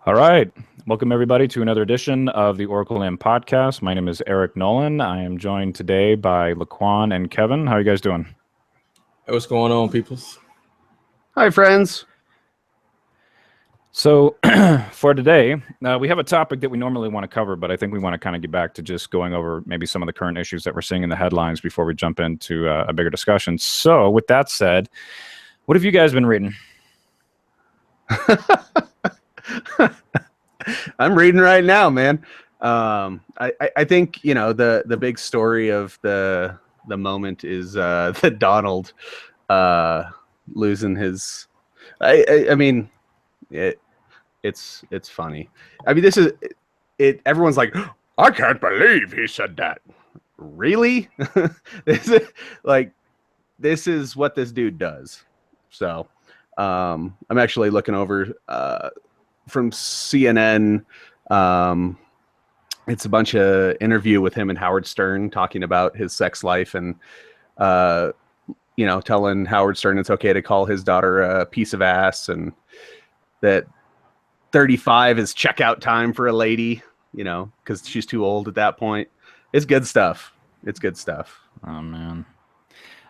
All right. Welcome, everybody, to another edition of the Oracle Lamb podcast. My name is Eric Nolan. I am joined today by Laquan and Kevin. How are you guys doing? Hey, what's going on, peoples? Hi, friends. So, for today, we have a topic that we normally want to cover, but I think we want to kind of get back to just going over maybe some of the current issues that we're seeing in the headlines before we jump into a bigger discussion. So, with that said, what have you guys been reading? I'm reading right now, man. I think the big story of the moment is the Donald losing his. I mean, it's funny. I mean, this is it. Everyone's like, I can't believe he said that. Really? This is what this dude does. So, I'm actually looking over from CNN. It's a bunch of interview with him and Howard Stern talking about his sex life and telling Howard Stern it's okay to call his daughter a piece of ass and that 35 is checkout time for a lady, because she's too old at that point. It's good stuff. Oh, man.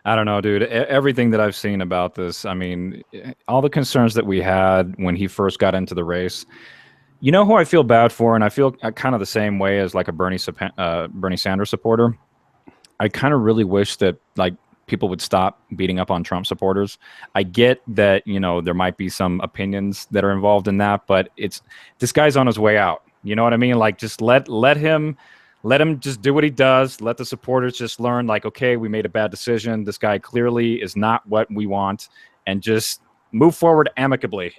I don't know, dude. Everything that I've seen about this, I mean, all the concerns that we had when he first got into the race, you know who I feel bad for, and I feel kind of the same way as like a Bernie Sanders supporter. I kind of really wish that like people would stop beating up on Trump supporters. I get that, there might be some opinions that are involved in that, but this guy's on his way out. You know what I mean? Like, just let him just do what he does. Let the supporters just learn, like, okay, we made a bad decision. This guy clearly is not what we want, and just move forward amicably.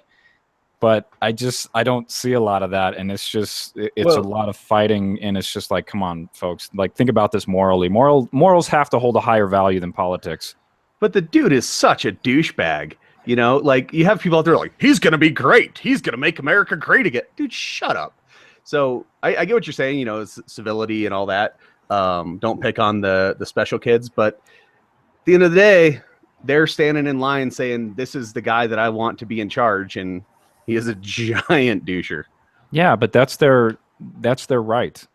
But I don't see a lot of that, and it's a lot of fighting, and it's just like, come on, folks, like, think about this morally. Morals have to hold a higher value than politics. But the dude is such a douchebag. Like, you have people out there like, he's gonna be great. He's gonna make America great again. Dude, shut up. So I get what you're saying, civility and all that. Don't pick on the special kids, but at the end of the day, they're standing in line saying, this is the guy that I want to be in charge, and he is a giant doucher. Yeah, but that's their right.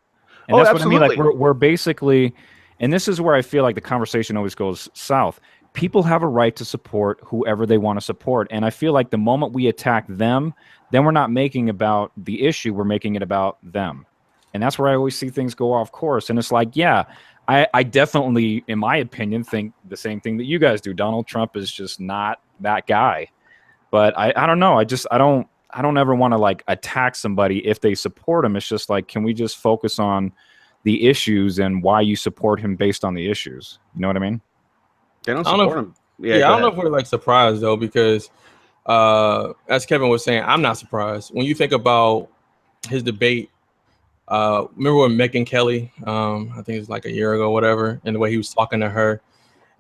And Oh, that's absolutely. what I mean. Like, we're basically, and this is where I feel like the conversation always goes south. People have a right to support whoever they want to support. And I feel like the moment we attack them, then we're not making about the issue, we're making it about them. And that's where I always see things go off course. And it's like, yeah, I definitely, in my opinion, think the same thing that you guys do. Donald Trump is just not that guy. But I don't know. I don't ever want to like attack somebody if they support him. It's just like, can we just focus on the issues and why you support him based on the issues? You know what I mean? They don't support him. Yeah, I don't know if we're like surprised though, because as Kevin was saying, I'm not surprised. When you think about his debate, remember when Megyn Kelly, I think it was like a year ago, whatever, and the way he was talking to her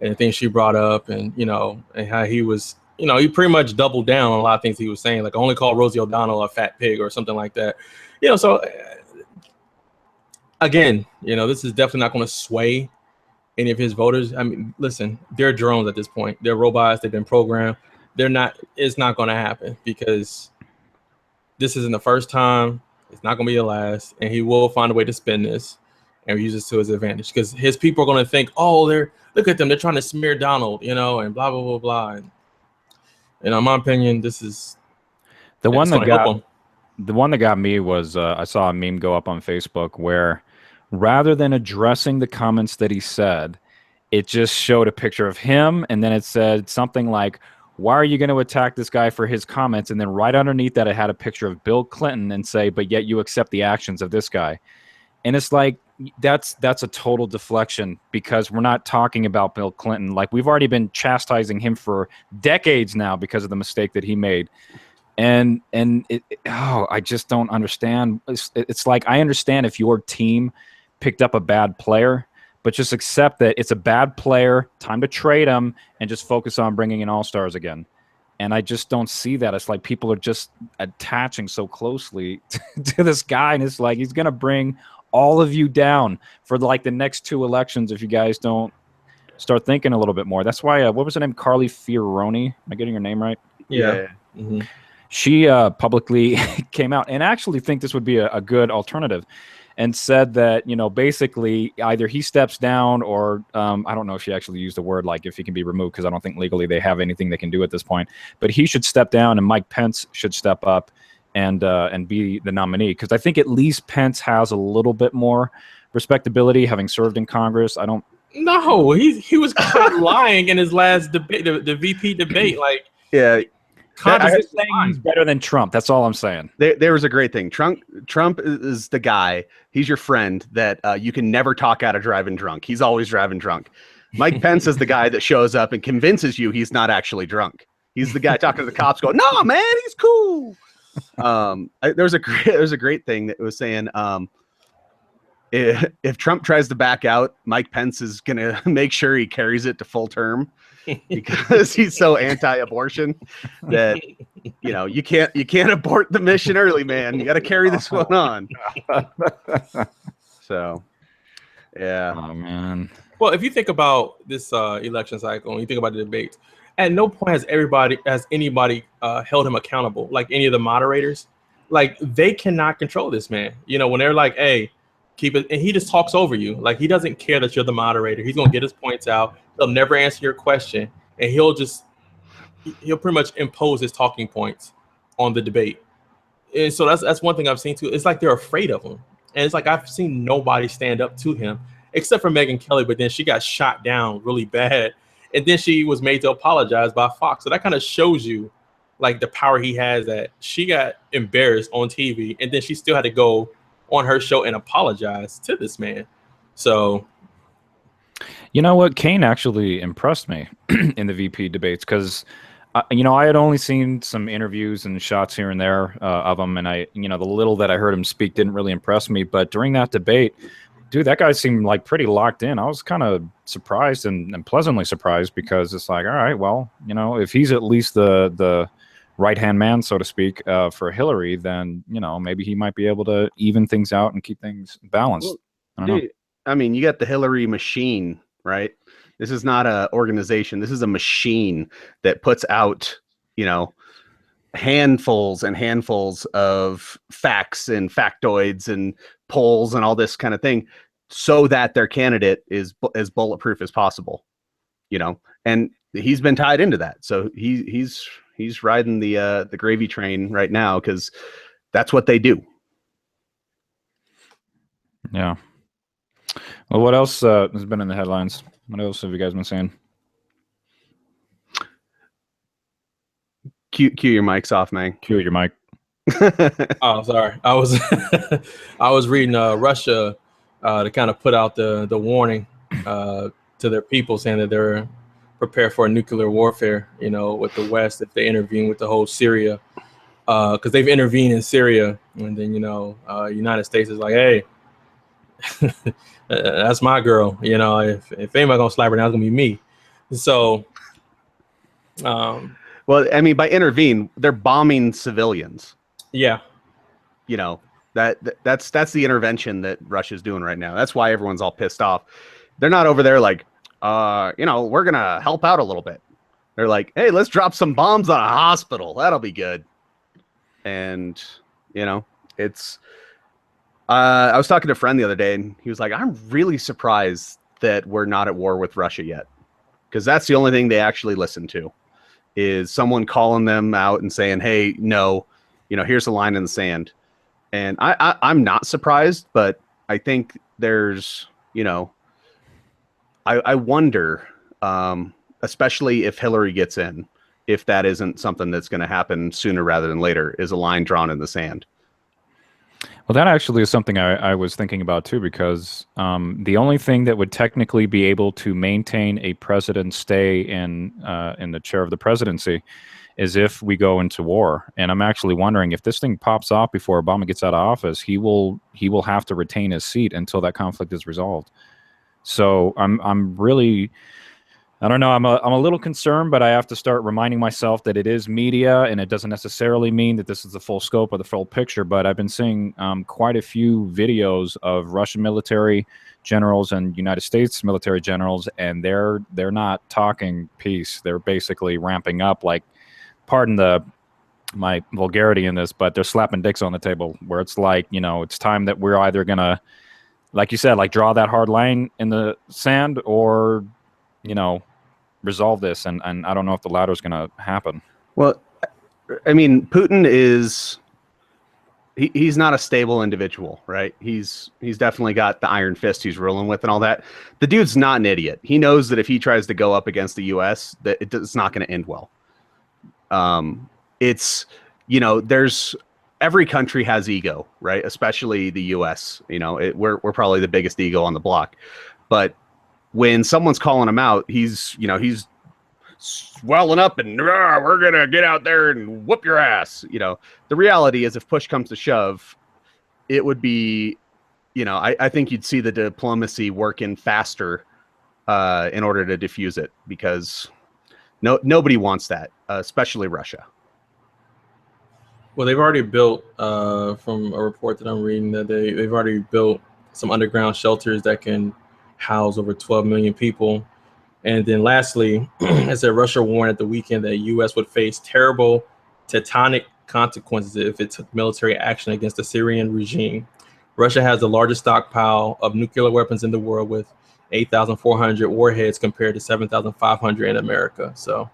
and the things she brought up, and and how he was, he pretty much doubled down on a lot of things he was saying, like only call Rosie O'Donnell a fat pig or something like that. So again, this is definitely not going to sway any of his voters. I mean, listen, they're drones at this point. They're robots. They've been programmed. It's not going to happen, because this isn't the first time. It's not going to be the last. And he will find a way to spin this and use this to his advantage, because his people are going to think, oh, look at them. They're trying to smear Donald, and blah, blah, blah, blah. And, in my opinion, this is the one that got me was I saw a meme go up on Facebook where, rather than addressing the comments that he said, it just showed a picture of him, and then it said something like, why are you going to attack this guy for his comments? And then right underneath that, it had a picture of Bill Clinton and say, but yet you accept the actions of this guy. And it's like, that's a total deflection, because we're not talking about Bill Clinton. Like, we've already been chastising him for decades now because of the mistake that he made. And I just don't understand. It's like, I understand if your team picked up a bad player, but just accept that it's a bad player, time to trade him, and just focus on bringing in all-stars again. And I just don't see that. It's like people are just attaching so closely to this guy, and it's like he's going to bring all of you down for like the next two elections if you guys don't start thinking a little bit more. That's why, what was her name? Carly Fioroni. Am I getting her name right? Yeah. Mm-hmm. she publicly came out and actually think this would be a good alternative, and said that, you know, basically either he steps down or I don't know if she actually used the word like if he can be removed, because I don't think legally they have anything they can do at this point. But he should step down and Mike Pence should step up and be the nominee, because I think at least Pence has a little bit more respectability having served in Congress. I don't. No, he was caught lying in his last debate, the VP debate. Like, Yeah. I'm just saying he's better than Trump. That's all I'm saying. There was a great thing. Trump is the guy. He's your friend that you can never talk out of driving drunk. He's always driving drunk. Mike Pence is the guy that shows up and convinces you he's not actually drunk. He's the guy talking to the cops going, "No, man, he's cool." There was a great thing that was saying, if Trump tries to back out, Mike Pence is gonna make sure he carries it to full term, because he's so anti-abortion that, you know, you can't abort the mission early, man. You got to carry this one on. So, yeah. Oh man. Well, if you think about this election cycle and you think about the debates, at no point has anybody held him accountable, like any of the moderators. Like, they cannot control this man. You know, when they're like, "Hey, keep it," and he just talks over you. Like, he doesn't care that you're the moderator. He's gonna get his points out. He'll never answer your question, and he'll pretty much impose his talking points on the debate. And so that's one thing I've seen too. It's like they're afraid of him, and it's like I've seen nobody stand up to him except for Megyn Kelly. But then she got shot down really bad, and then she was made to apologize by Fox. So that kind of shows you like the power he has. That she got embarrassed on TV, and then she still had to go on her show and apologize to this man. So, you know what? Kane actually impressed me in the VP debates, because, you know, I had only seen some interviews and shots here and there of him, and the little that I heard him speak didn't really impress me. But during that debate, dude, that guy seemed like pretty locked in. I was kind of surprised and pleasantly surprised, because it's like, all right, well, you know, if he's at least the right-hand man, so to speak, for Hillary, then, you know, maybe he might be able to even things out and keep things balanced. Well, I don't know. I mean, you got the Hillary machine, right? This is not an organization. This is a machine that puts out, you know, handfuls and handfuls of facts and factoids and polls and all this kind of thing, so that their candidate is as bulletproof as possible, you know. And he's been tied into that, so he's riding the gravy train right now, because that's what they do. Yeah. Well, what else has been in the headlines? What else have you guys been saying? Cue your mics off, man. Cue your mic. Oh, sorry. I was I was reading Russia to kind of put out the warning to their people, saying that they're prepared for a nuclear warfare, you know, with the West if they intervene with the whole Syria, because they've intervened in Syria, and then, you know, United States is like, hey, that's my girl, you know, if anybody gonna slap her down, it's gonna be me. So, well, I mean, by intervene, they're bombing civilians. Yeah, you know, that's the intervention that Russia's doing right now. That's why everyone's all pissed off. They're not over there like, you know, we're gonna help out a little bit. They're like, hey, let's drop some bombs on a hospital. That'll be good. And, you know, it's. I was talking to a friend the other day, and he was like, I'm really surprised that we're not at war with Russia yet, because that's the only thing they actually listen to, is someone calling them out and saying, hey, no, you know, here's a line in the sand. And I'm not surprised, but I think there's, you know, I wonder, especially if Hillary gets in, if that isn't something that's going to happen sooner rather than later, is a line drawn in the sand. Well, that actually is something I was thinking about too, because the only thing that would technically be able to maintain a president stay in the chair of the presidency is if we go into war. And I'm actually wondering if this thing pops off before Obama gets out of office, he will have to retain his seat until that conflict is resolved. So I'm really, I don't know. I'm a little concerned, but I have to start reminding myself that it is media, and it doesn't necessarily mean that this is the full scope or the full picture. But I've been seeing quite a few videos of Russian military generals and United States military generals, and they're not talking peace. They're basically ramping up. Like, pardon the my vulgarity in this, but they're slapping dicks on the table where it's like, it's time that we're either gonna, like you said, like draw that hard line in the sand, or resolve this. And I don't know if the latter is gonna happen. Well, I mean, Putin is he's not a stable individual, right? He's definitely got the iron fist he's ruling with and all that. The dude's not an idiot. He knows that if he tries to go up against the U.S., that it's not going to end well. It's there's every country has ego, right? Especially the U.S. We're probably the biggest ego on the block, but when someone's calling him out, he's swelling up and we're gonna get out there and whoop your ass. The reality is, if push comes to shove, it would be, I think you'd see the diplomacy working faster in order to diffuse it, because nobody wants that, especially Russia. Well, they've already built, from a report that I'm reading, that they've already built some underground shelters that can house over 12 million people. And then lastly, I said Russia warned at the weekend that U.S. would face terrible tectonic consequences if it took military action against the Syrian regime. Russia has the largest stockpile of nuclear weapons in the world, with 8,400 warheads compared to 7,500 in America. So,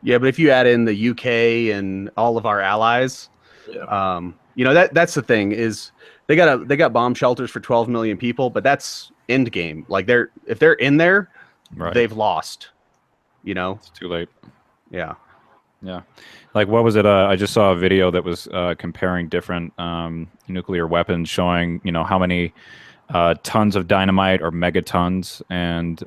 yeah, but if you add in the UK and all of our allies, that's the thing, is they got bomb shelters for 12 million people, but that's end game. Like, if they're in there, right, they've lost. It's too late. Yeah. Like, what was it? I just saw a video that was comparing different nuclear weapons, showing how many tons of dynamite or megatons, and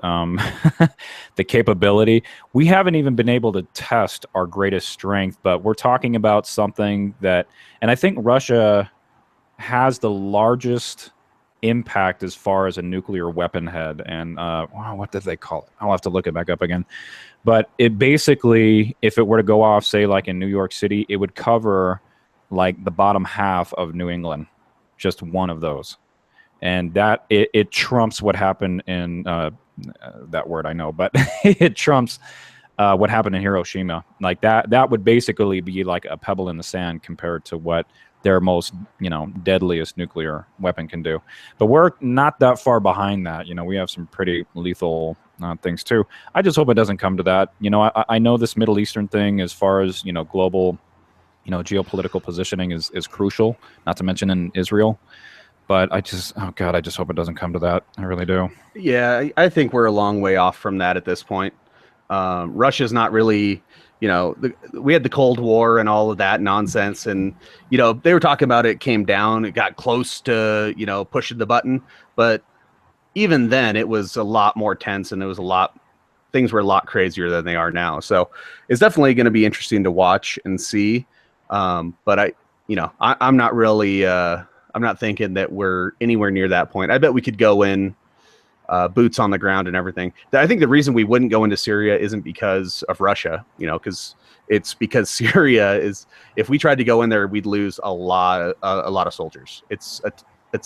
the capability. We haven't even been able to test our greatest strength, but we're talking about something that, and I think Russia has the largest impact as far as a nuclear weapon head. And what did they call it? I'll have to look it back up again. But it basically, if it were to go off, say like in New York City, it would cover like the bottom half of New England, just one of those. And that it trumps what happened in that word I know, but it trumps what happened in Hiroshima. Like that would basically be like a pebble in the sand compared to what their most, deadliest nuclear weapon can do. But we're not that far behind that. We have some pretty lethal things too. I just hope it doesn't come to that. I know this Middle Eastern thing, as far as, global, geopolitical positioning is crucial, not to mention in Israel. But I just hope it doesn't come to that. I really do. Yeah, I think we're a long way off from that at this point. Russia's not really, we had the Cold War and all of that nonsense, and they were talking about it came down, it got close to pushing the button, but even then it was a lot more tense, and things were a lot crazier than they are now. So it's definitely going to be interesting to watch and see. But I'm not really. I'm not thinking that we're anywhere near that point. I bet we could go in boots on the ground and everything. I think the reason we wouldn't go into Syria isn't because of Russia, because it's because Syria is, if we tried to go in there, we'd lose a lot of soldiers. It's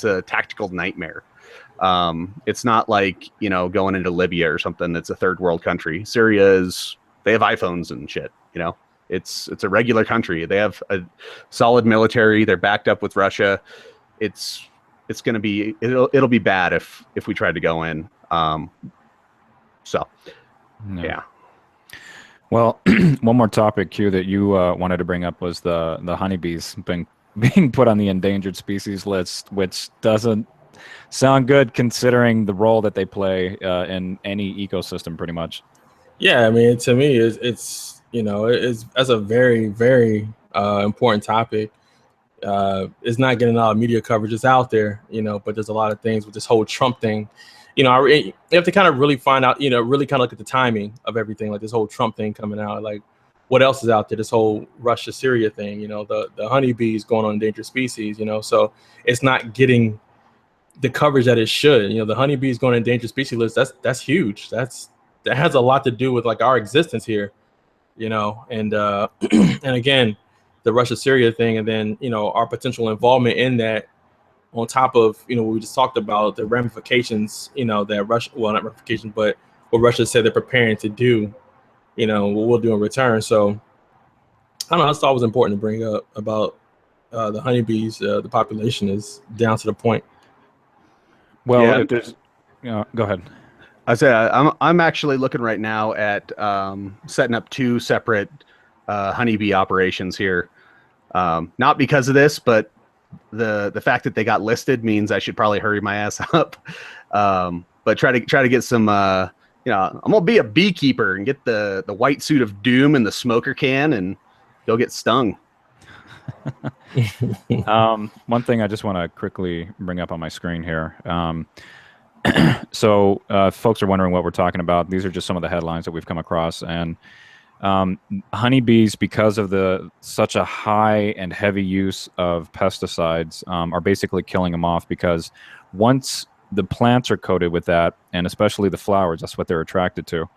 a tactical nightmare. It's not like, going into Libya or something that's a third world country. Syria they have iPhones and shit, it's a regular country. They have a solid military. They're backed up with Russia. It's going to be, it'll be bad if we tried to go in. Yeah. Well, one more topic, Q, that you wanted to bring up was the honeybees being put on the endangered species list, which doesn't sound good considering the role that they play in any ecosystem, pretty much. Yeah, I mean, to me, it's that's a very, very important topic. It's not getting a lot of media coverage. It's out there, but there's a lot of things with this whole Trump thing. You have to kind of really find out, really kind of look at the timing of everything, like this whole Trump thing coming out, like what else is out there, this whole Russia, Syria thing, the honeybees going on endangered species, so it's not getting the coverage that it should. The honeybees going on endangered species list, that's huge. That has a lot to do with like our existence here, and and again, the Russia Syria thing, and then our potential involvement in that, on top of what we just talked about, the ramifications that Russia, well, not ramifications, but what Russia said they're preparing to do, what we'll do in return. So I don't know. I just thought it was important to bring up about the honeybees. The population is down to the point. Well, Yeah. if there's, go ahead. I say I'm actually looking right now at setting up 2 separate honeybee operations here. Not because of this, but the fact that they got listed means I should probably hurry my ass up. But try to get some. I'm gonna be a beekeeper and get the white suit of doom and the smoker can and go get stung. One thing I just want to quickly bring up on my screen here. So folks are wondering what we're talking about. These are just some of the headlines that we've come across. And honeybees, because of such a high and heavy use of pesticides, are basically killing them off, because once the plants are coated with that, and especially the flowers, that's what they're attracted to.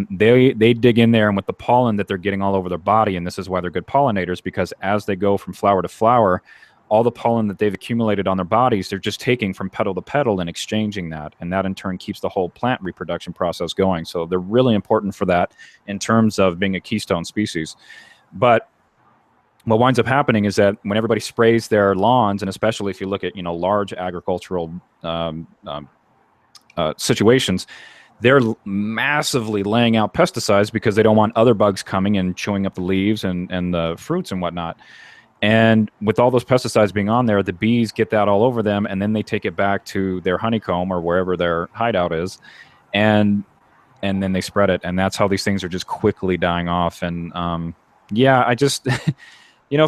They dig in there, and with the pollen that they're getting all over their body, and this is why they're good pollinators, because as they go from flower to flower, all the pollen that they've accumulated on their bodies, they're just taking from petal to petal and exchanging that. And that in turn keeps the whole plant reproduction process going. So they're really important for that in terms of being a keystone species. But what winds up happening is that when everybody sprays their lawns, and especially if you look at, large agricultural situations, they're massively laying out pesticides because they don't want other bugs coming and chewing up the leaves and the fruits and whatnot. And with all those pesticides being on there, the bees get that all over them, and then they take it back to their honeycomb or wherever their hideout is, and then they spread it. And that's how these things are just quickly dying off. And I just,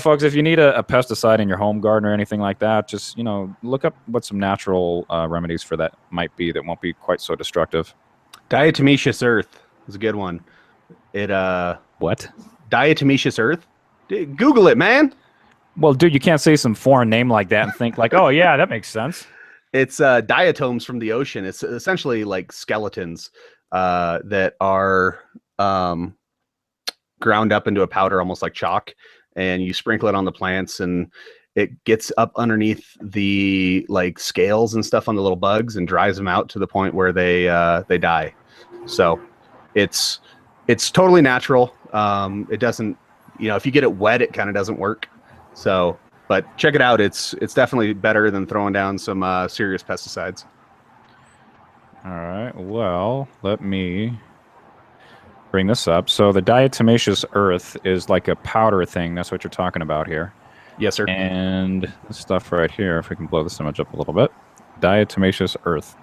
folks, if you need a pesticide in your home garden or anything like that, just, look up what some natural remedies for that might be that won't be quite so destructive. Diatomaceous earth is a good one. What? Diatomaceous earth? Google it, man. Well, dude, you can't say some foreign name like that and think like, oh, yeah, that makes sense. It's diatoms from the ocean. It's essentially like skeletons that are ground up into a powder, almost like chalk, and you sprinkle it on the plants, and it gets up underneath the scales and stuff on the little bugs and dries them out to the point where they die. So it's totally natural. It doesn't, if you get it wet, it kind of doesn't work. So, but check it out. It's definitely better than throwing down some serious pesticides. All right. Well, let me bring this up. So the diatomaceous earth is like a powder thing. That's what you're talking about here. Yes, sir. And this stuff right here, if we can blow this image up a little bit, diatomaceous earth.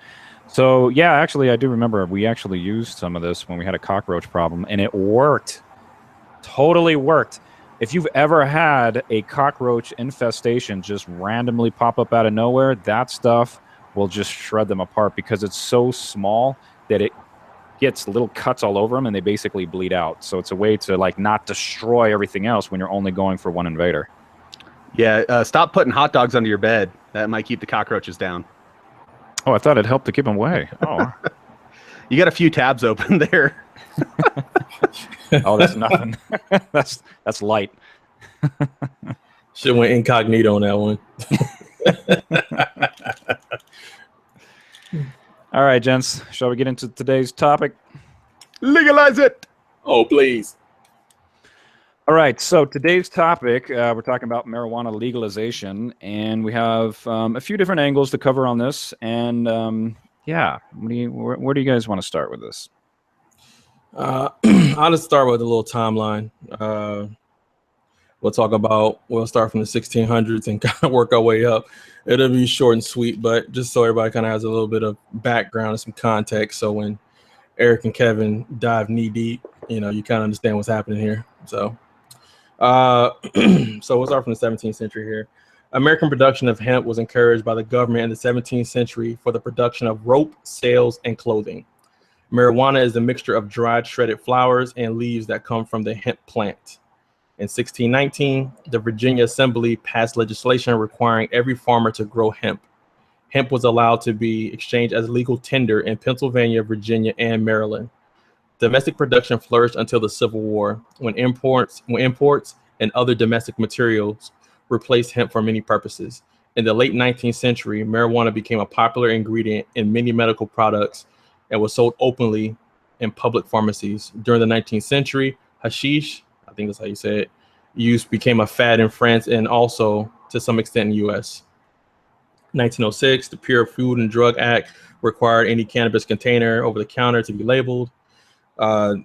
So yeah, actually, I do remember we actually used some of this when we had a cockroach problem, and it worked. Totally worked. If you've ever had a cockroach infestation just randomly pop up out of nowhere, that stuff will just shred them apart because it's so small that it gets little cuts all over them and they basically bleed out. So it's a way to not destroy everything else when you're only going for one invader. Yeah, stop putting hot dogs under your bed. That might keep the cockroaches down. Oh, I thought it helped to keep them away. Oh. You got a few tabs open there. Oh, that's nothing. that's light. Should have went incognito on that one. All right, gents. Shall we get into today's topic? Legalize it. Oh, please. All right. So today's topic, we're talking about marijuana legalization, and we have a few different angles to cover on this. And where do you guys want to start with this? I'll just start with a little timeline. We'll start from the 1600s and kind of work our way up. It'll be short and sweet, but just so everybody kind of has a little bit of background and some context. So when Eric and Kevin dive knee deep, you kind of understand what's happening here. So, so we'll start from the 17th century here. American production of hemp was encouraged by the government in the 17th century for the production of rope, sails, and clothing. Marijuana is a mixture of dried shredded flowers and leaves that come from the hemp plant. In 1619, the Virginia Assembly passed legislation requiring every farmer to grow hemp. Hemp was allowed to be exchanged as legal tender in Pennsylvania, Virginia, and Maryland. Domestic production flourished until the Civil War, when imports and other domestic materials replaced hemp for many purposes. In the late 19th century, marijuana became a popular ingredient in many medical products and was sold openly in public pharmacies. During the 19th century, hashish, I think that's how you say it, use became a fad in France and also to some extent in the U.S. 1906, the Pure Food and Drug Act required any cannabis container over the counter to be labeled. The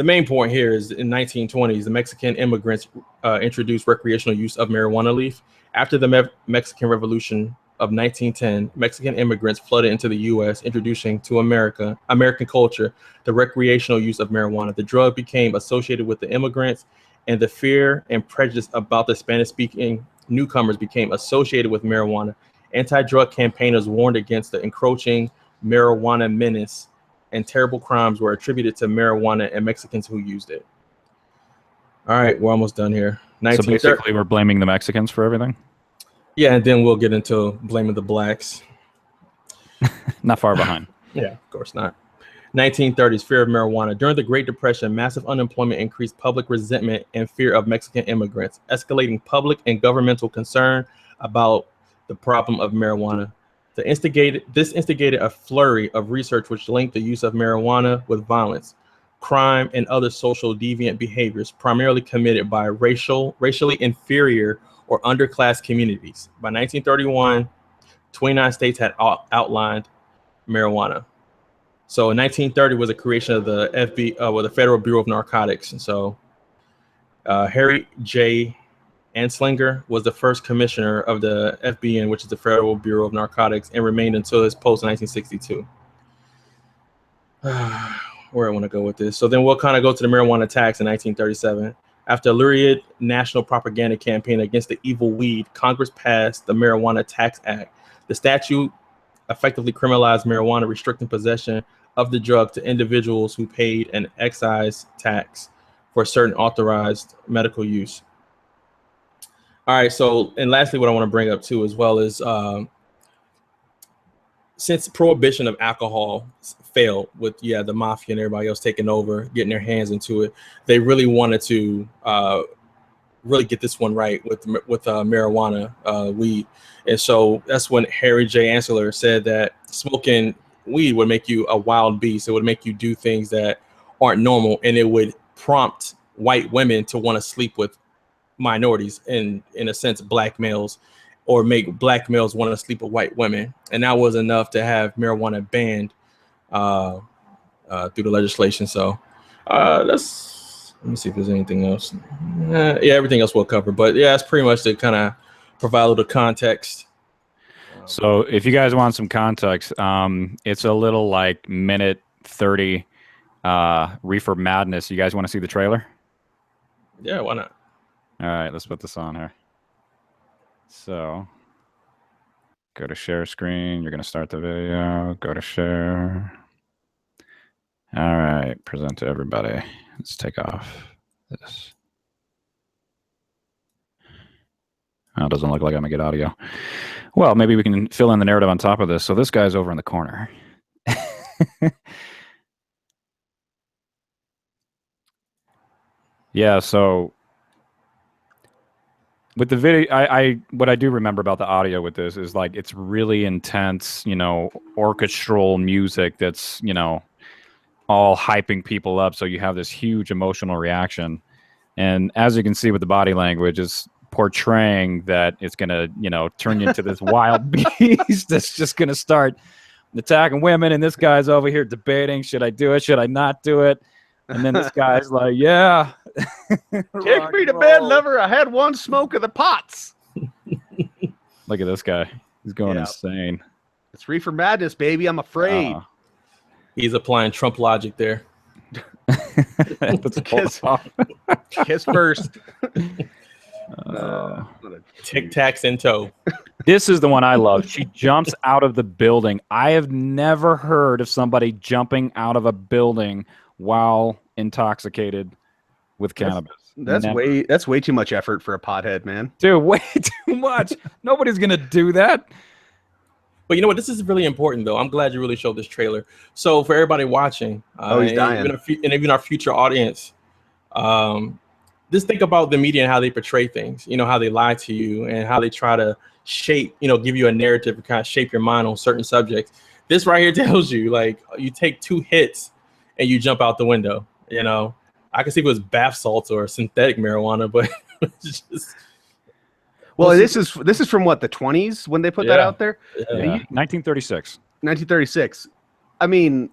main point here is in 1920s, the Mexican immigrants introduced recreational use of marijuana leaf. After the Mexican Revolution of 1910, Mexican immigrants flooded into the U.S., introducing to American culture, the recreational use of marijuana. The drug became associated with the immigrants, and the fear and prejudice about the Spanish-speaking newcomers became associated with marijuana. Anti-drug campaigners warned against the encroaching marijuana menace, and terrible crimes were attributed to marijuana and Mexicans who used it. All right, we're almost done here. So basically, we're blaming the Mexicans for everything? Yeah, and then we'll get into blaming the blacks. Not far behind. Yeah, of course not. 1930s, fear of marijuana. During the Great Depression, massive unemployment increased public resentment and fear of Mexican immigrants, escalating public and governmental concern about the problem of marijuana. This instigated a flurry of research which linked the use of marijuana with violence, crime, and other social deviant behaviors, primarily committed by racially inferior or underclass communities. By 1931, 29 states had outlined marijuana. So in 1930 was the creation of the the Federal Bureau of Narcotics. And so Harry J. Anslinger was the first commissioner of the FBN, which is the Federal Bureau of Narcotics, and remained until his post in 1962. Where I want to go with this. So then we'll kind of go to the marijuana tax in 1937. After a lurid national propaganda campaign against the evil weed, Congress passed the Marijuana Tax Act. The statute effectively criminalized marijuana, restricting possession of the drug to individuals who paid an excise tax for certain authorized medical use. All right, so, and lastly, what I want to bring up too as well is since prohibition of alcohol failed with the mafia and everybody else taking over, getting their hands into it, they really wanted to really get this one right with marijuana, weed. And so that's when Harry J. Anslinger said that smoking weed would make you a wild beast. It would make you do things that aren't normal, and it would prompt white women to want to sleep with minorities, in a sense, black males, or make black males want to sleep with white women. And that was enough to have marijuana banned through the legislation. So let me see if there's anything else. Yeah, everything else we'll cover. But yeah, it's pretty much to kind of provide a little context. So if you guys want some context, it's a little like minute 30 Reefer Madness. You guys want to see the trailer? Yeah, why not? All right, let's put this on here. So go to share screen. You're going to start the video. Go to share. All right, present to everybody. Let's take off this. Oh, it doesn't look like I'm going to get audio. Well, maybe we can fill in the narrative on top of this. So this guy's over in the corner. Yeah, so with the video, what I do remember about the audio with this is like it's really intense, orchestral music that's, all hyping people up. So you have this huge emotional reaction. And as you can see with the body language, it's portraying that it's going to, turn you into this wild beast that's just going to start attacking women. And this guy's over here debating, should I do it? Should I not do it? And then this guy's like, yeah. Take me to bed, lover. I had one smoke of the pots. Look at this guy. He's going insane. It's Reefer Madness, baby. I'm afraid. He's applying Trump logic there. Kiss first. Tic Tacs in tow. This is the one I love. She jumps out of the building. I have never heard of somebody jumping out of a building while intoxicated with cannabis. That's way too much effort for a pothead, man. Dude, way too much. Nobody's gonna do that. But you know what? This is really important, though. I'm glad you really showed this trailer. So for everybody watching, he's dying. And even our future audience, just think about the media and how they portray things. How they lie to you and how they try to shape, give you a narrative and kind of shape your mind on certain subjects. This right here tells you, like, you take 2 hits and you jump out the window. I can see if it was bath salts or synthetic marijuana, but it's just. Well, this is from what, the 20s when they put that out there? Yeah, 1936. 1936. I mean,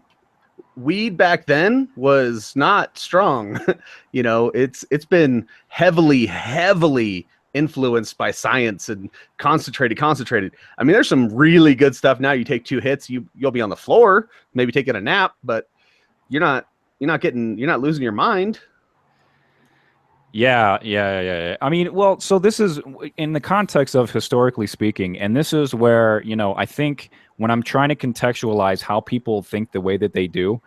weed back then was not strong. You know, it's been heavily influenced by science and concentrated. I mean, there's some really good stuff now. You take 2 hits, you'll be on the floor, maybe taking a nap, but you're not losing your mind. Yeah. I mean, well, so this is in the context of historically speaking, and this is where, you know, I think when I'm trying to contextualize how people think the way that they do,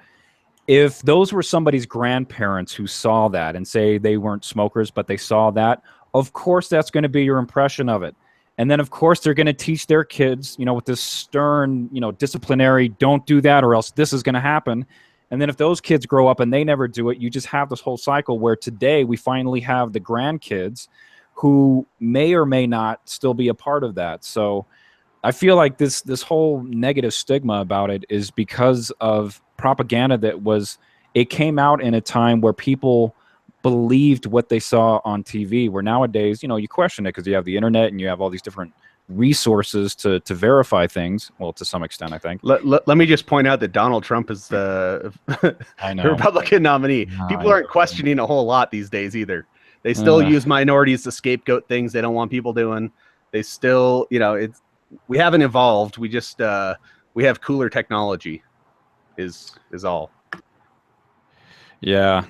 if those were somebody's grandparents who saw that and say they weren't smokers, but they saw that, of course, that's going to be your impression of it. And then, of course, they're going to teach their kids, you know, with this stern, you know, disciplinary, don't do that or else this is going to happen. And then if those kids grow up and they never do it, you just have this whole cycle where today we finally have the grandkids who may or may not still be a part of that. So I feel like this whole negative stigma about it is because of propaganda it came out in a time where people believed what they saw on TV, where nowadays, you know, you question it because you have the internet and you have all these different resources to verify things. Well, to some extent, I think. Let me just point out that Donald Trump is the Republican nominee. People aren't questioning a whole lot these days either. They still use minorities to scapegoat things they don't want people doing. They still, you know, we haven't evolved. We just we have cooler technology is all. Yeah.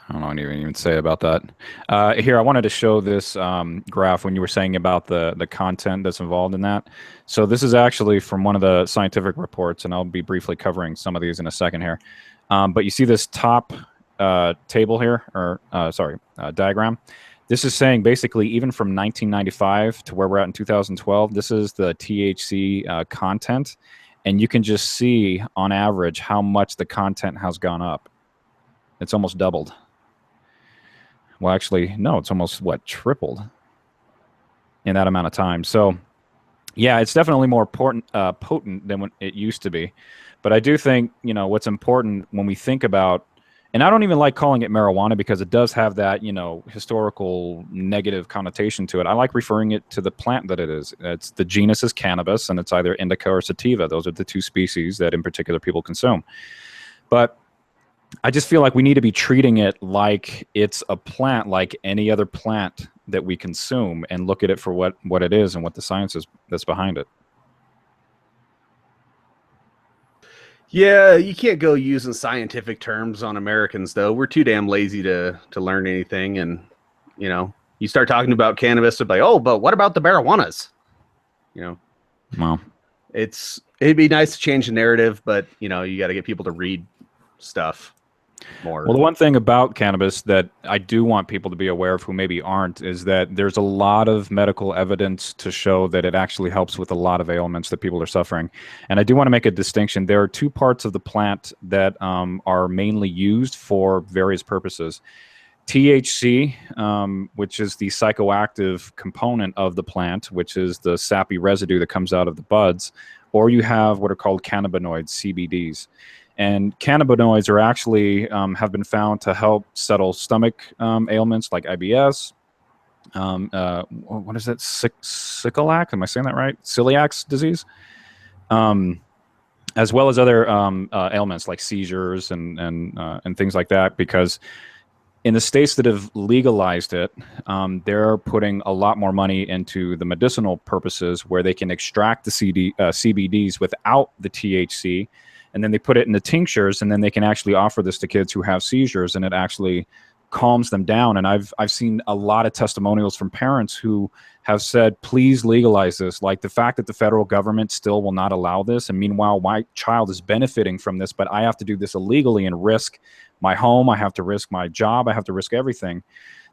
I don't know what to even say about that. Here, I wanted to show this graph when you were saying about the content that's involved in that. So this is actually from one of the scientific reports, and I'll be briefly covering some of these in a second here. But you see this top table here, or diagram. This is saying basically even from 1995 to where we're at in 2012, this is the THC content. And you can just see on average how much the content has gone up. It's almost doubled. Well, actually, no, it's almost, tripled in that amount of time. So, yeah, it's definitely more potent than when it used to be. But I do think, you know, what's important when we think about, and I don't even like calling it marijuana because it does have that, you know, historical negative connotation to it. I like referring it to the plant that it is. The genus is Cannabis, and it's either indica or sativa. Those are the 2 species that in particular people consume. But I just feel like we need to be treating it like it's a plant, like any other plant that we consume, and look at it for what it is and what the science is that's behind it. Yeah, you can't go using scientific terms on Americans, though. We're too damn lazy to learn anything. And, you know, you start talking about cannabis, they're like, oh, but what about the marijuanas? You know, well, it'd be nice to change the narrative, but, you know, you got to get people to read stuff more. Well, the one thing about cannabis that I do want people to be aware of who maybe aren't is that there's a lot of medical evidence to show that it actually helps with a lot of ailments that people are suffering. And I do want to make a distinction. There are 2 parts of the plant that are mainly used for various purposes. THC, which is the psychoactive component of the plant, which is the sappy residue that comes out of the buds, or you have what are called cannabinoids, CBDs. And cannabinoids are actually have been found to help settle stomach ailments like IBS. What is that? Celiac? Am I saying that right? Celiac disease, as well as other ailments like seizures and things like that. Because in the states that have legalized it, they're putting a lot more money into the medicinal purposes, where they can extract the CBDs without the THC. And then they put it in the tinctures, and then they can actually offer this to kids who have seizures, and it actually calms them down. And I've seen a lot of testimonials from parents who have said, please legalize this. Like the fact that the federal government still will not allow this, and meanwhile my child is benefiting from this, but I have to do this illegally and risk my home, I have to risk my job, I have to risk everything.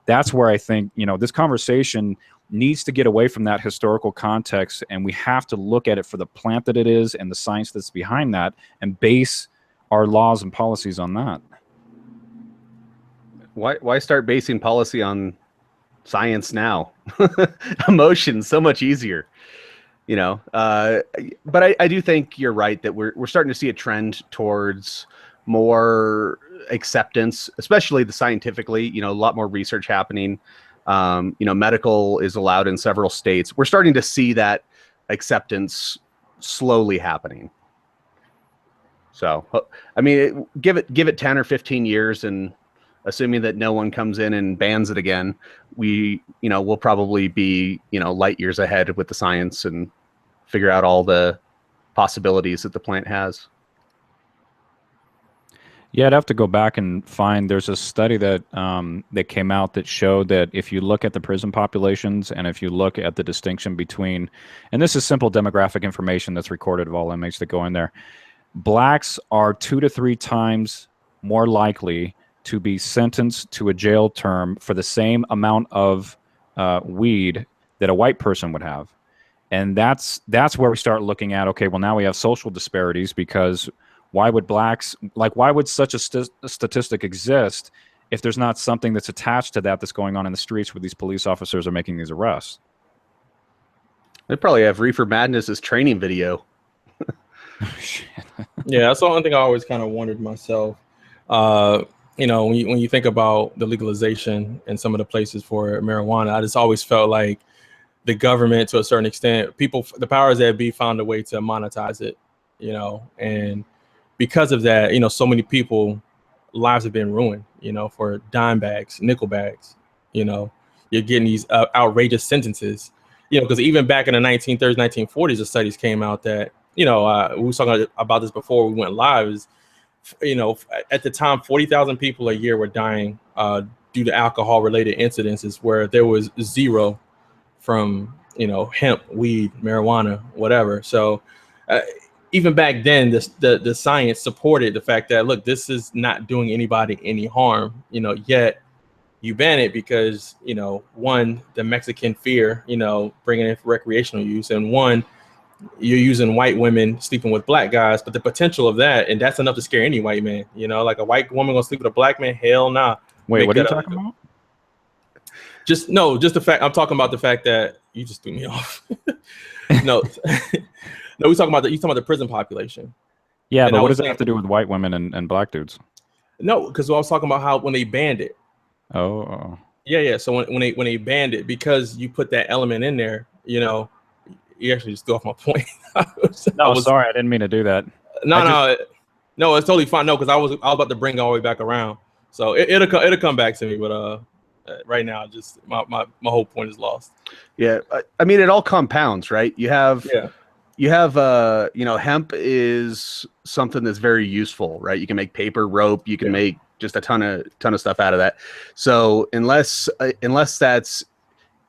That's where I think, you know, this conversation needs to get away from that historical context, and we have to look at it for the plant that it is and the science that's behind that, and base our laws and policies on that. Why start basing policy on science now? Emotion, so much easier, you know. But I do think you're right that we're starting to see a trend towards more acceptance, especially the scientifically, you know, a lot more research happening. You know, medical is allowed in several states. We're starting to see that acceptance slowly happening. So, I mean, give it 10 or 15 years, and assuming that no one comes in and bans it again, we'll probably be, you know, light years ahead with the science and figure out all the possibilities that the plant has. Yeah, I'd have to go back and find. There's a study that that came out that showed that if you look at the prison populations and if you look at the distinction between, and this is simple demographic information that's recorded of all inmates that go in there, blacks are 2 to 3 times more likely to be sentenced to a jail term for the same amount of weed that a white person would have. And that's where we start looking at, okay, well, now we have social disparities, because why would such a statistic exist if there's not something that's attached to that that's going on in the streets where these police officers are making these arrests? They probably have Reefer Madness's training video. Yeah, that's the only thing I always kind of wondered myself. You know, when you think about the legalization and some of the places for marijuana, I just always felt like the government, to a certain extent, the powers that be, found a way to monetize it, you know, and because of that, you know, so many people lives have been ruined, you know, for dime bags, nickel bags. You know, you're getting these outrageous sentences, you know, because even back in the 1930s, 1940s, the studies came out that, you know, we were talking about this before we went live, is, you know, at the time, 40,000 people a year were dying due to alcohol related incidences, where there was 0 from, you know, hemp, weed, marijuana, whatever. So even back then, the science supported the fact that, look, this is not doing anybody any harm, you know, yet you ban it because, you know, one, the Mexican fear, you know, bringing it for recreational use, and one, you're using white women sleeping with black guys, but the potential of that, and that's enough to scare any white man, you know, like a white woman gonna sleep with a black man? Hell nah. Wait, what are you talking about? Just the fact, I'm talking about the fact that you just threw me off. No, no, you talking about the prison population. Yeah, and but what does it have to do with white women and black dudes? No, because I was talking about how when they banned it. Oh. Yeah. So when they banned it, because you put that element in there, you know, you actually just threw off my point. Sorry, I didn't mean to do that. No, it's totally fine. No, because I was about to bring it all the way back around. So it'll come back to me, but right now, just my whole point is lost. Yeah, I mean, it all compounds, right? You have you know, hemp is something that's very useful, right? You can make paper, rope, you can make just a ton of stuff out of that. So unless that's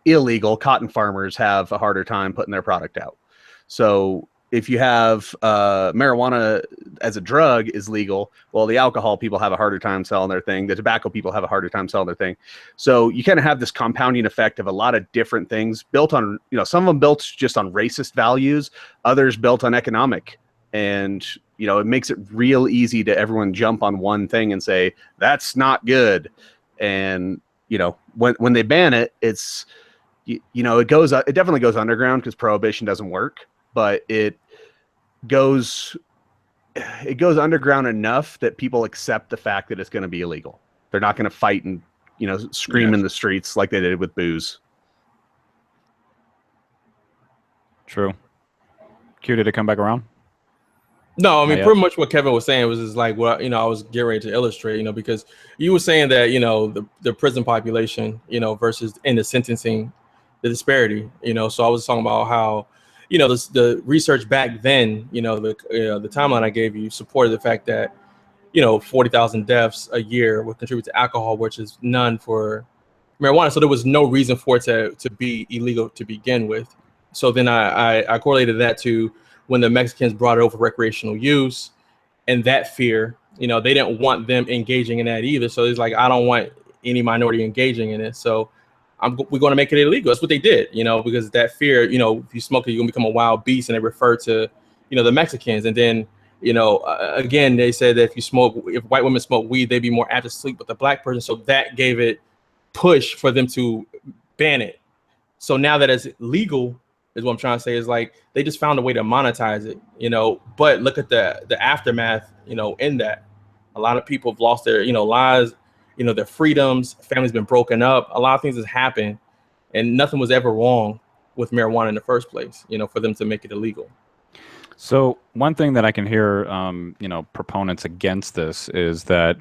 illegal, cotton farmers have a harder time putting their product out. So if you have marijuana as a drug is legal, well, the alcohol people have a harder time selling their thing. The tobacco people have a harder time selling their thing. So you kind of have this compounding effect of a lot of different things built on, you know, some of them built just on racist values, others built on economic. And, you know, it makes it real easy to everyone jump on one thing and say, that's not good. And, you know, when they ban it, it's, you know, it definitely goes underground because prohibition doesn't work, but it goes underground enough that people accept the fact that it's going to be illegal. They're not going to fight and, you know, scream in the streets like they did with booze. True. Q, did it come back around? No, I mean, pretty much what Kevin was saying was just like what, you know, I was getting ready to illustrate, you know, because you were saying that, you know, the prison population, you know, versus in the sentencing, the disparity, you know. So I was talking about how, you know, the research back then, you know, the timeline I gave you supported the fact that, you know, 40,000 deaths a year would contribute to alcohol, which is none for marijuana. So there was no reason for it to be illegal to begin with. So then I correlated that to when the Mexicans brought it over for recreational use, and that fear, you know, they didn't want them engaging in that either. So it's like, I don't want any minority engaging in it. So we're going to make it illegal. That's what they did, you know, because that fear, you know, if you smoke it, you're going to become a wild beast. And they refer to, you know, the Mexicans. And then, you know, again, they said that if white women smoke weed, they'd be more apt to sleep with a black person. So that gave it push for them to ban it. So now that it's legal, is what I'm trying to say, is like they just found a way to monetize it, you know. But look at the aftermath, you know, in that, A lot of people have lost their, lives, their freedoms. Families been broken up. A lot of things has happened, and nothing was ever wrong with marijuana in the first place. For them to make it illegal. So one thing that I can hear, proponents against this is that,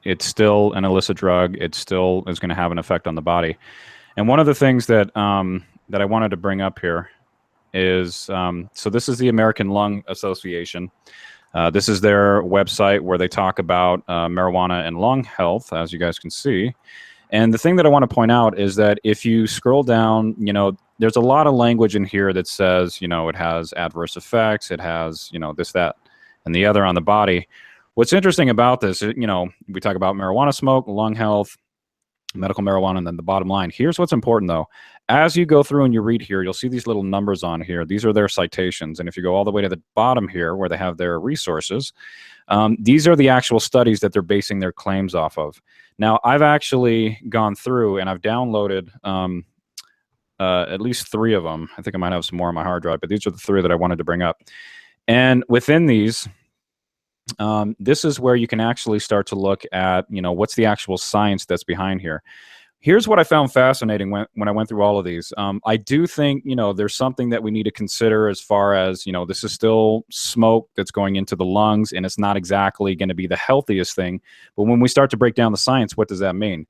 it's still an illicit drug. It still is going to have an effect on the body. And one of the things that that I wanted to bring up here is, so this is the American Lung Association. This is their website where they talk about marijuana and lung health, as you guys can see. And the thing that I want to point out is that if you scroll down, there's a lot of language in here that says, it has adverse effects, it has, this, that, and the other on the body. What's interesting about this, we talk about marijuana smoke, lung health, medical marijuana, and then the bottom line. Here's what's important, though. As you go through and you read here, you'll see these little numbers on here. These are their citations. And if you go all the way to the bottom here where they have their resources, these are the actual studies that they're basing their claims off of. Now, I've actually gone through and I've downloaded at least 3 of them. I think I might have some more on my hard drive, but these are the 3 that I wanted to bring up. And within these, this is where you can actually start to look at, what's the actual science that's behind here. Here's what I found fascinating when I went through all of these. I do think, there's something that we need to consider as far as, this is still smoke that's going into the lungs, and it's not exactly going to be the healthiest thing. But when we start to break down the science, what does that mean?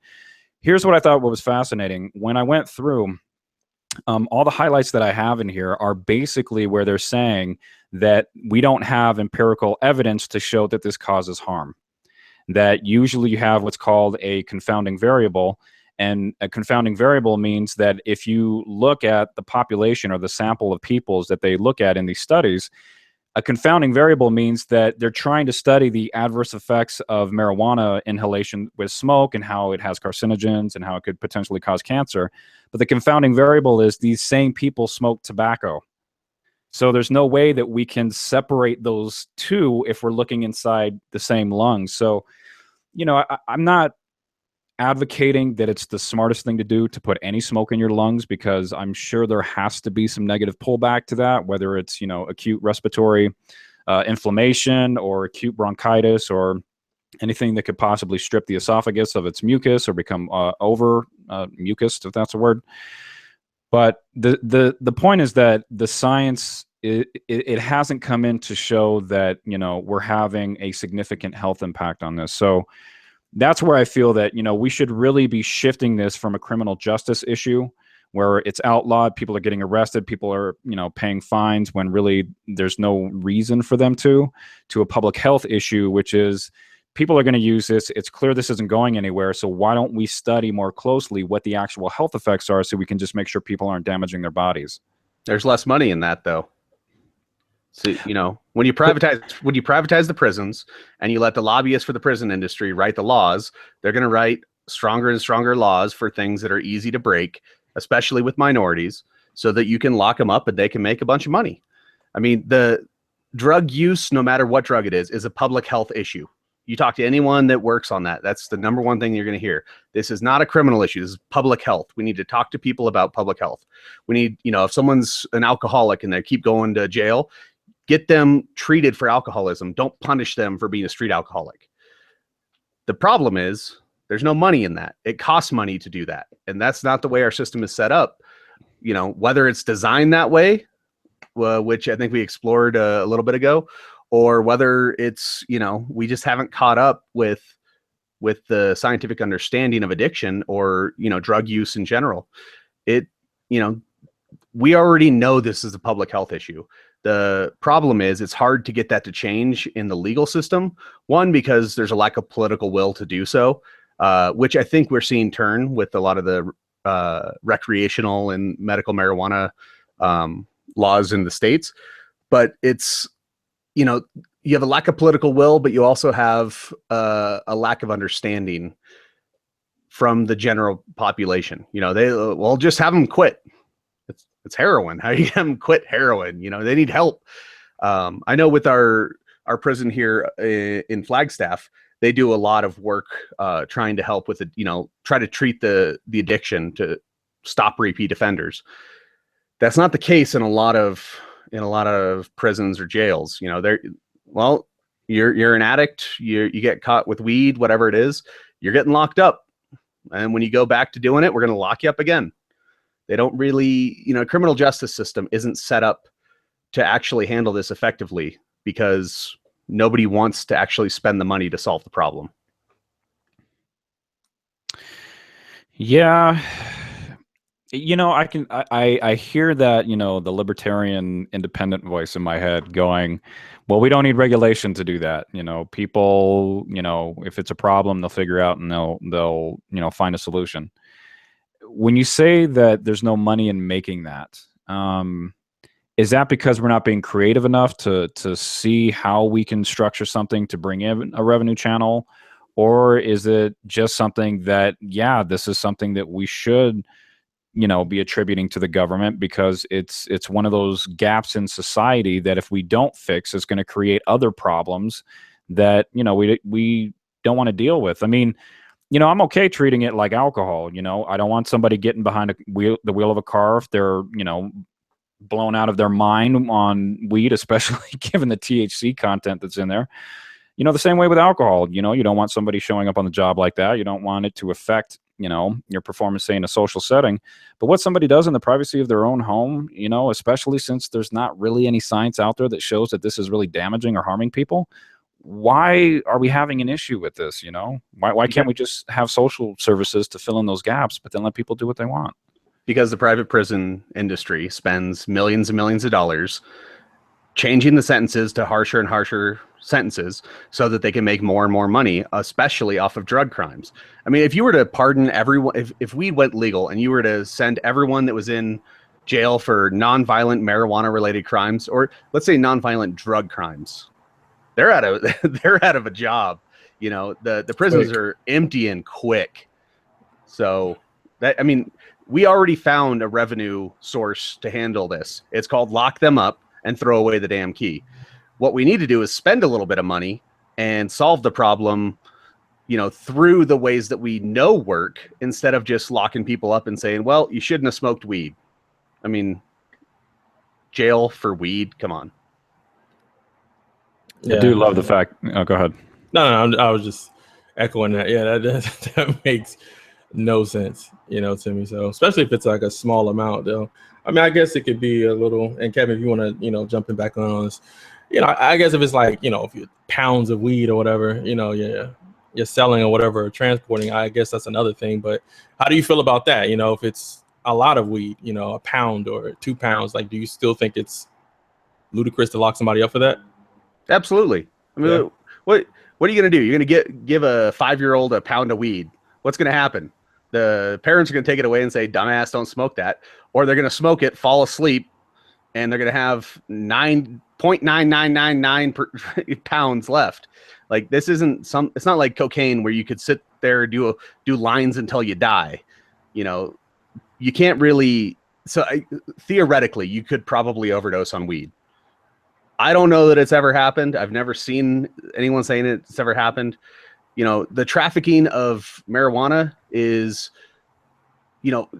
Here's what I thought was fascinating. When I went through, all the highlights that I have in here are basically where they're saying that we don't have empirical evidence to show that this causes harm. That usually you have what's called a confounding variable. And a confounding variable means that if you look at the population or the sample of peoples that they look at in these studies, a confounding variable means that they're trying to study the adverse effects of marijuana inhalation with smoke and how it has carcinogens and how it could potentially cause cancer. But the confounding variable is these same people smoke tobacco. So there's no way that we can separate those two if we're looking inside the same lungs. So, I'm not advocating that it's the smartest thing to do to put any smoke in your lungs, because I'm sure there has to be some negative pullback to that, whether it's, acute respiratory inflammation or acute bronchitis or anything that could possibly strip the esophagus of its mucus or become over mucus, if that's a word. But the point is that the science, it hasn't come in to show that, we're having a significant health impact on this. So that's where I feel that, we should really be shifting this from a criminal justice issue where it's outlawed, people are getting arrested, people are, paying fines when really there's no reason for them to a public health issue, which is people are going to use this. It's clear this isn't going anywhere. So why don't we study more closely what the actual health effects are so we can just make sure people aren't damaging their bodies? There's less money in that, though. So, when you privatize the prisons and you let the lobbyists for the prison industry write the laws, they're going to write stronger and stronger laws for things that are easy to break, especially with minorities, so that you can lock them up and they can make a bunch of money. I mean, the drug use, no matter what drug it is a public health issue. You talk to anyone that works on that, that's the number one thing you're going to hear. This is not a criminal issue. This is public health. We need to talk to people about public health. We need, if someone's an alcoholic and they keep going to jail, get them treated for alcoholism. Don't punish them for being a street alcoholic. The problem is there's no money in that. It costs money to do that. And that's not the way our system is set up. Whether it's designed that way, which I think we explored a little bit ago, or whether it's, we just haven't caught up with the scientific understanding of addiction or, drug use in general. We already know this is a public health issue. The problem is it's hard to get that to change in the legal system. One, because there's a lack of political will to do so, which I think we're seeing turn with a lot of the recreational and medical marijuana laws in the States. But it's, you have a lack of political will, but you also have a lack of understanding from the general population. Well, just have them quit. It's heroin. How do you get them quit heroin? They need help. I know with our prison here in Flagstaff, they do a lot of work trying to help with it, try to treat the addiction to stop repeat offenders. That's not the case in a lot of prisons or jails. you're an addict, you get caught with weed, whatever it is, you're getting locked up. And when you go back to doing it, we're going to lock you up again. They don't really, criminal justice system isn't set up to actually handle this effectively because nobody wants to actually spend the money to solve the problem. Yeah. I hear that, the libertarian independent voice in my head going, well, we don't need regulation to do that. People, if it's a problem, they'll figure out and they'll find a solution. When you say that there's no money in making that, is that because we're not being creative enough to see how we can structure something to bring in a revenue channel? Or is it just something that, yeah, this is something that we should be attributing to the government because it's one of those gaps in society that if we don't fix, it's going to create other problems that we don't want to deal with. I mean, I'm okay treating it like alcohol. I don't want somebody getting behind the wheel of a car if they're blown out of their mind on weed, especially given the THC content that's in there. The same way with alcohol. You don't want somebody showing up on the job like that. You don't want it to affect your performance, say, in a social setting. But what somebody does in the privacy of their own home, especially since there's not really any science out there that shows that this is really damaging or harming people, why are we having an issue with this? Why can't we just have social services to fill in those gaps, but then let people do what they want? Because the private prison industry spends millions and millions of dollars changing the sentences to harsher and harsher sentences so that they can make more and more money, especially off of drug crimes. I mean, if you were to pardon everyone, if weed went legal and you were to send everyone that was in jail for nonviolent marijuana related crimes, or let's say nonviolent drug crimes, they're out of a job. The prisons are emptying quick. So we already found a revenue source to handle this. It's called lock them up and throw away the damn key. What we need to do is spend a little bit of money and solve the problem, through the ways that we know work, instead of just locking people up and saying, well, you shouldn't have smoked weed. I mean, jail for weed, come on. Yeah. I do love the fact. Oh, go ahead. No, I was just echoing that. Yeah, that makes no sense, to me. So especially if it's like a small amount, though. I mean, I guess it could be a little. And Kevin, if you want to, jumping back on this, I guess if it's like, if you pounds of weed or whatever, you're selling or whatever, or transporting, I guess that's another thing. But how do you feel about that? If it's a lot of weed, a pound or 2 pounds, like, do you still think it's ludicrous to lock somebody up for that? Absolutely. I mean, yeah. What are you going to do? You're going to give a 5-year-old a pound of weed. What's going to happen? The parents are going to take it away and say, dumbass, don't smoke that. Or they're going to smoke it, fall asleep, and they're going to have 9.9999 pounds left. Like, this isn't it's not like cocaine where you could sit there and do lines until you die. You can't really. So theoretically, you could probably overdose on weed. I don't know that it's ever happened. I've never seen anyone saying it's ever happened. The trafficking of marijuana is,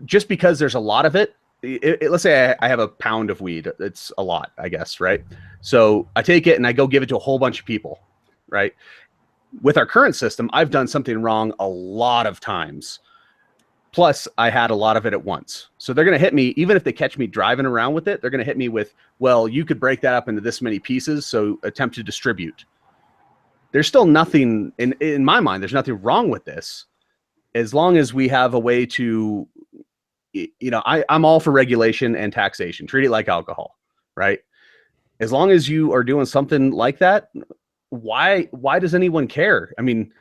just because there's a lot of it. Let's say I have a pound of weed. It's a lot, I guess, right? So I take it and I go give it to a whole bunch of people, right? With our current system, I've done something wrong a lot of times. Plus, I had a lot of it at once. So they're going to hit me, even if they catch me driving around with it, they're going to hit me with, well, you could break that up into this many pieces, so attempt to distribute. There's still nothing, in my mind, there's nothing wrong with this. As long as we have a way to, I'm all for regulation and taxation. Treat it like alcohol, right? As long as you are doing something like that, why does anyone care? I mean,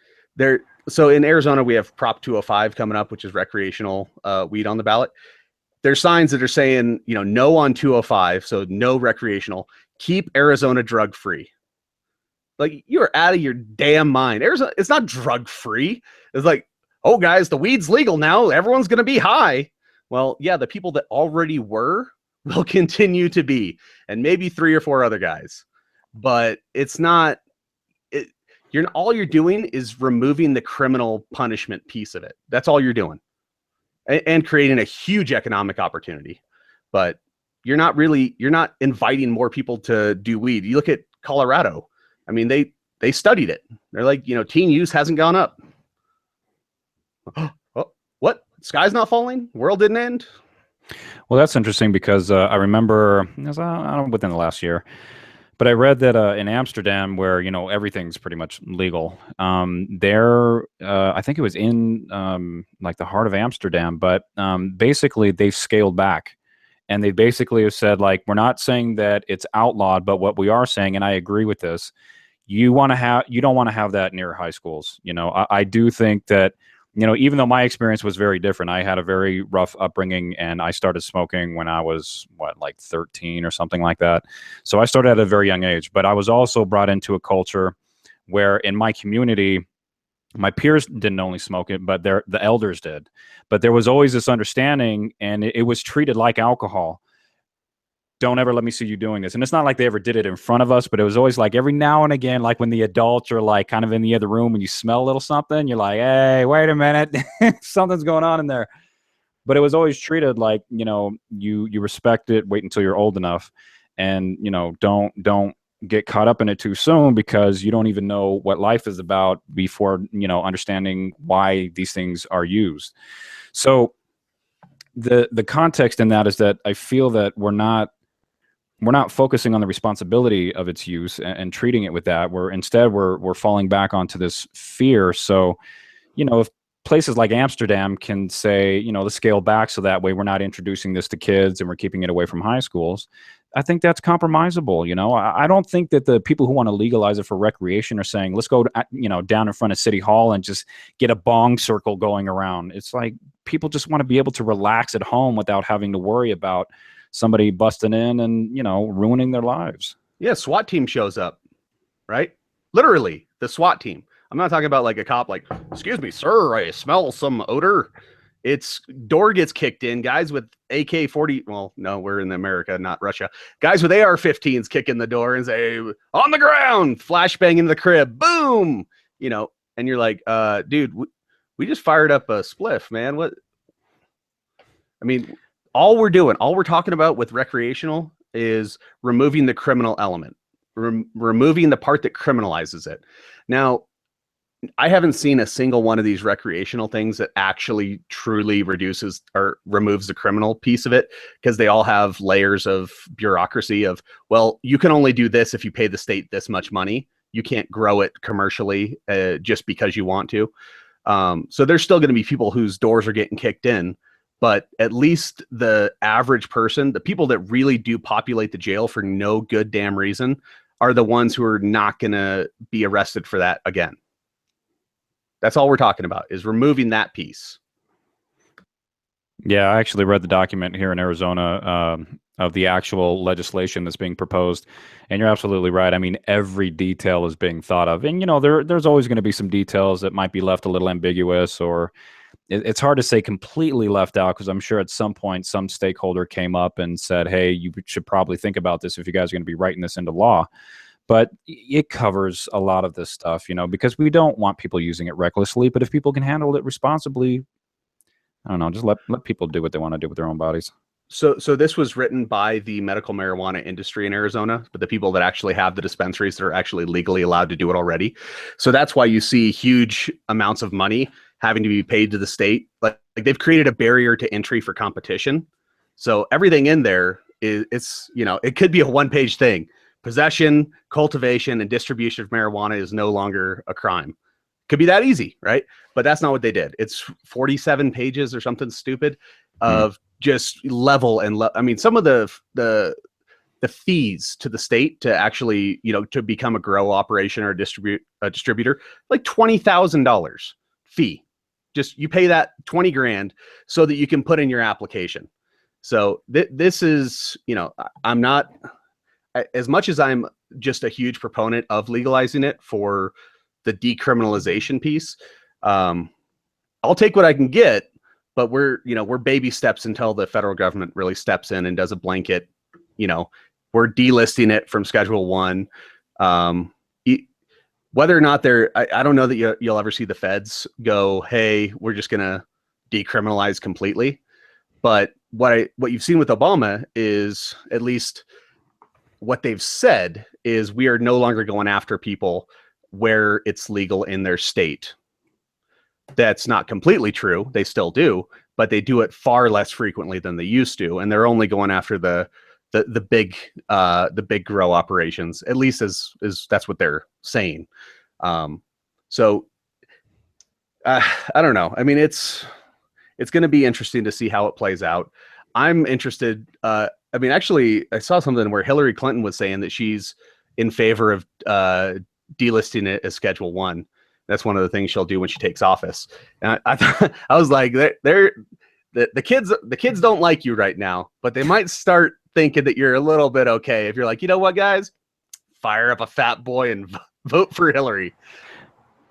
so in Arizona, we have Prop 205 coming up, which is recreational weed on the ballot. There's signs that are saying, no on 205, so no recreational. Keep Arizona drug free. Like, you're out of your damn mind. Arizona, it's not drug free. It's like, oh, guys, the weed's legal now. Everyone's going to be high. Well, yeah, the people that already were will continue to be, and maybe 3 or 4 other guys. But it's not. All you're doing is removing the criminal punishment piece of it. That's all you're doing, and creating a huge economic opportunity. But you're not inviting more people to do weed. You look at Colorado. I mean, they studied it. They're like, teen use hasn't gone up. Oh, what? Sky's not falling? World didn't end? Well, that's interesting because I remember it was, I don't know, within the last year, but I read that in Amsterdam, where everything's pretty much legal, there I think it was in like the heart of Amsterdam, but basically they've scaled back, and they basically have said, like, we're not saying that it's outlawed, but what we are saying, and I agree with this, you don't want to have that near high schools. I do think that even though my experience was very different, I had a very rough upbringing, and I started smoking when I was, like 13 or something like that. So I started at a very young age, but I was also brought into a culture where in my community, my peers didn't only smoke it, but the elders did. But there was always this understanding, and it was treated like alcohol. Don't ever let me see you doing this. And it's not like they ever did it in front of us, but it was always like every now and again, like when the adults are like kind of in the other room and you smell a little something, you're like, hey, wait a minute, something's going on in there. But it was always treated like, you respect it, wait until you're old enough, and, don't get caught up in it too soon, because you don't even know what life is about before, understanding why these things are used. So the context in that is that I feel that we're not focusing on the responsibility of its use and treating it with that. We're falling back onto this fear. So, if places like Amsterdam can say, let's scale back so that way we're not introducing this to kids and we're keeping it away from high schools, I think that's compromisable. I don't think that the people who want to legalize it for recreation are saying, let's go, down in front of City Hall and just get a bong circle going around. It's like people just want to be able to relax at home without having to worry about somebody busting in and, ruining their lives. Yeah, SWAT team shows up, right? Literally, the SWAT team. I'm not talking about like a cop like, excuse me, sir, I smell some odor. It's door gets kicked in. Guys with AK-40, well, no, we're in America, not Russia. Guys with AR-15s kick in the door and say, on the ground, flashbang into the crib, boom, and you're like, dude, we just fired up a spliff, man. What? I mean, all we're talking about with recreational is removing the criminal element, removing the part that criminalizes it. Now, I haven't seen a single one of these recreational things that actually truly reduces or removes the criminal piece of it, because they all have layers of bureaucracy of, well, you can only do this if you pay the state this much money. You can't grow it commercially just because you want to. So there's still going to be people whose doors are getting kicked in. But at least the average person, the people that really do populate the jail for no good damn reason, are the ones who are not going to be arrested for that again. That's all we're talking about, is removing that piece. Yeah, I actually read the document here in Arizona of the actual legislation that's being proposed, and you're absolutely right. I mean, every detail is being thought of, and there's always going to be some details that might be left a little ambiguous, or it's hard to say completely left out, because I'm sure at some point some stakeholder came up and said, hey, you should probably think about this if you guys are going to be writing this into law. But it covers a lot of this stuff, because we don't want people using it recklessly. But if people can handle it responsibly, I don't know, just let people do what they want to do with their own bodies. So this was written by the medical marijuana industry in Arizona, but the people that actually have the dispensaries that are actually legally allowed to do it already. So that's why you see huge amounts of money having to be paid to the state. Like they've created a barrier to entry for competition. So everything in there it's it could be a one-page thing. Possession, cultivation, and distribution of marijuana is no longer a crime. Could be that easy, right? But that's not what they did. It's 47 pages or something stupid of just level and I mean, some of the fees to the state to actually, to become a grow operation or a distributor, like $20,000 fee. Just you pay that 20 grand so that you can put in your application. So this is, I'm not, as much as I'm just a huge proponent of legalizing it for the decriminalization piece, I'll take what I can get, but we're baby steps until the federal government really steps in and does a blanket, we're delisting it from Schedule 1. Whether or not I don't know that you'll ever see the feds go, hey, we're just going to decriminalize completely. But what you've seen with Obama is, at least what they've said is, we are no longer going after people where it's legal in their state. That's not completely true. They still do, but they do it far less frequently than they used to, and they're only going after the big grow operations. At least as that's what they're saying. So I don't know. I mean, it's going to be interesting to see how it plays out. I'm interested. I mean, actually, I saw something where Hillary Clinton was saying that she's in favor of delisting it as Schedule 1. That's one of the things she'll do when she takes office. And I was like, the kids don't like you right now, but they might start thinking that you're a little bit okay if you're like, you know what, guys, fire up a fat boy and vote for Hillary.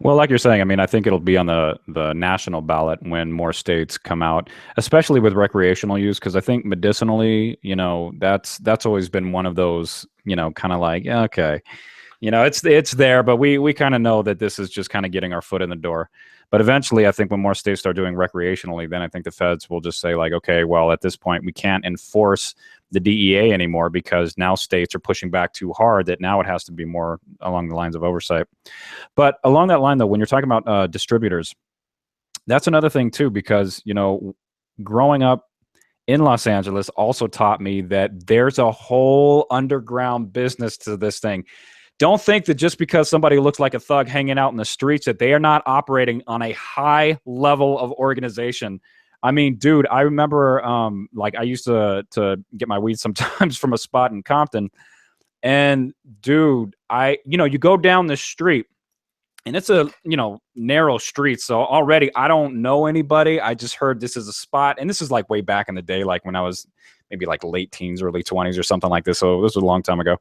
Well, like you're saying, I mean, I think it'll be on the national ballot when more states come out, especially with recreational use, because I think medicinally, you know, that's always been one of those, you know, kind of like, yeah, okay, you know, it's there, but we kind of know that this is just kind of getting our foot in the door. But eventually, I think when more states start doing recreationally, then I think the feds will just say like, okay, well, at this point, we can't enforce the DEA anymore because now states are pushing back too hard that now it has to be more along the lines of oversight. But along that line, though, when you're talking about distributors, that's another thing, too, because, you know, growing up in Los Angeles also taught me that there's a whole underground business to this thing. Don't think that just because somebody looks like a thug hanging out in the streets that they are not operating on a high level of organization. I mean, dude, I remember like I used to get my weed sometimes from a spot in Compton. And dude, you go down the street and it's a, narrow street. So already I don't know anybody. I just heard this is a spot. And this is like way back in the day, like when I was maybe like late teens, early 20s or something like this. So this was a long time ago.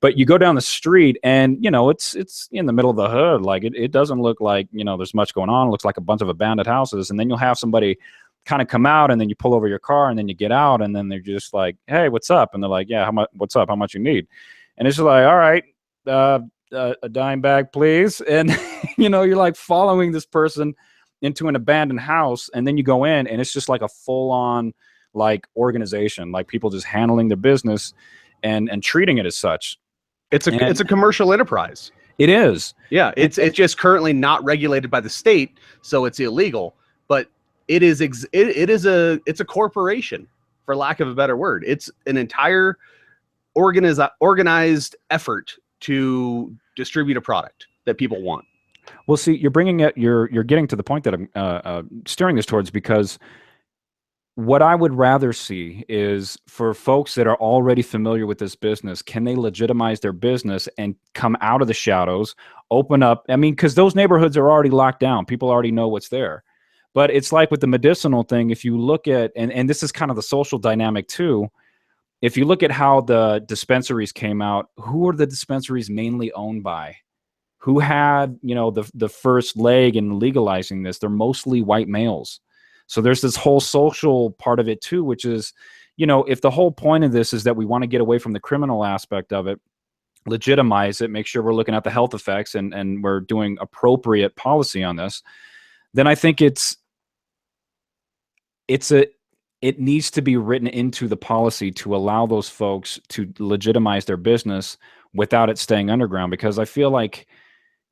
But you go down the street and, it's in the middle of the hood. Like it doesn't look like, there's much going on. It looks like a bunch of abandoned houses. And then you'll have somebody kind of come out and then you pull over your car and then you get out and then they're just like, hey, what's up? And they're like, yeah, what's up? How much you need? And it's just like, all right, a dime bag, please. And, you're like following this person into an abandoned house. And then you go in and it's just like a full on like organization, like people just handling their business and treating it as such. It's a commercial enterprise. It is. Yeah. It's just currently not regulated by the state. So it's illegal, but it's a corporation, for lack of a better word. It's an entire organized effort to distribute a product that people want. Well, see, you're getting to the point that I'm steering this towards, because what I would rather see is for folks that are already familiar with this business, can they legitimize their business and come out of the shadows, open up? I mean, because those neighborhoods are already locked down. People already know what's there. But it's like with the medicinal thing, if you look at, and this is kind of the social dynamic too, if you look at how the dispensaries came out, who are the dispensaries mainly owned by? Who had, the first leg in legalizing this? They're mostly white males. So there's this whole social part of it too, which is, if the whole point of this is that we want to get away from the criminal aspect of it, legitimize it, make sure we're looking at the health effects and we're doing appropriate policy on this, then I think it needs to be written into the policy to allow those folks to legitimize their business without it staying underground, because I feel like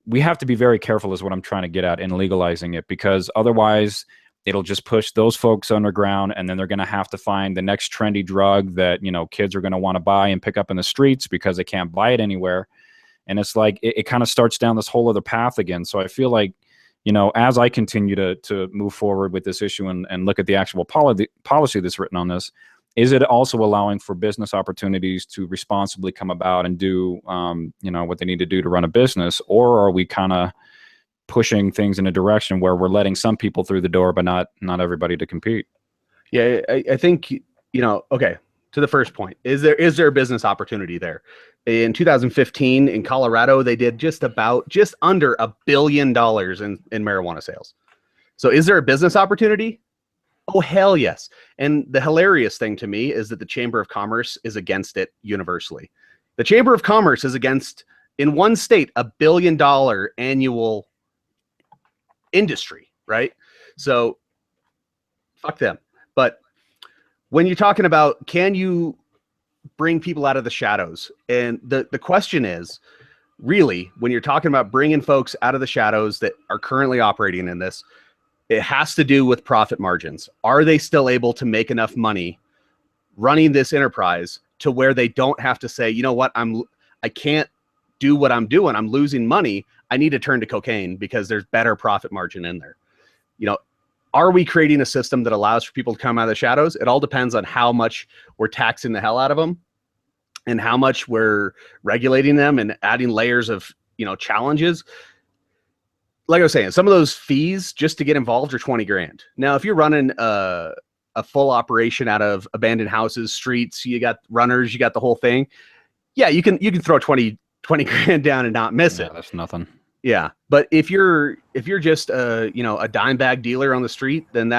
we have to be very careful is what I'm trying to get at in legalizing it, because otherwise it'll just push those folks underground, and then they're going to have to find the next trendy drug that, kids are going to want to buy and pick up in the streets because they can't buy it anywhere. And it's like, it kind of starts down this whole other path again. So I feel like, as I continue to move forward with this issue and look at the actual policy that's written on this, is it also allowing for business opportunities to responsibly come about and do, what they need to do to run a business? Or are we kind of pushing things in a direction where we're letting some people through the door, but not everybody to compete? Yeah, I think, okay, to the first point, is there a business opportunity there? In 2015 in Colorado, they did just under $1 billion in marijuana sales. So is there a business opportunity? Oh, hell yes. And the hilarious thing to me is that the Chamber of Commerce is against it universally. The Chamber of Commerce is against, in one state, $1 billion annual industry, right? So fuck them. But when you're talking about, can you bring people out of the shadows? And the question is, really, when you're talking about bringing folks out of the shadows that are currently operating in this, it has to do with profit margins. Are they still able to make enough money running this enterprise to where they don't have to say, you know what, I can't do what I'm doing. I'm losing money. I need to turn to cocaine because there's better profit margin in there. You know, are we creating a system that allows for people to come out of the shadows? It all depends on how much we're taxing the hell out of them and how much we're regulating them and adding layers of, challenges. Like I was saying, some of those fees just to get involved are 20 grand. Now, if you're running a full operation out of abandoned houses, streets, you got runners, you got the whole thing. Yeah, you can throw 20 grand down and not miss it. That's nothing. Yeah, but if you're just a dime bag dealer on the street, then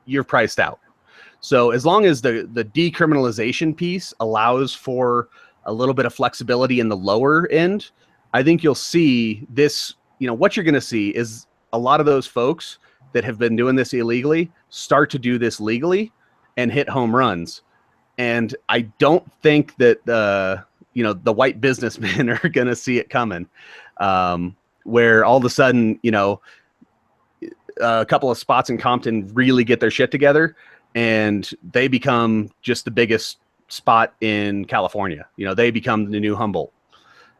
you're priced out. So as long as the decriminalization piece allows for a little bit of flexibility in the lower end, I think you'll see this. What you're going to see is a lot of those folks that have been doing this illegally start to do this legally and hit home runs. And I don't think that the white businessmen are going to see it coming, where all of a sudden, a couple of spots in Compton really get their shit together and they become just the biggest spot in California. They become the new Humboldt.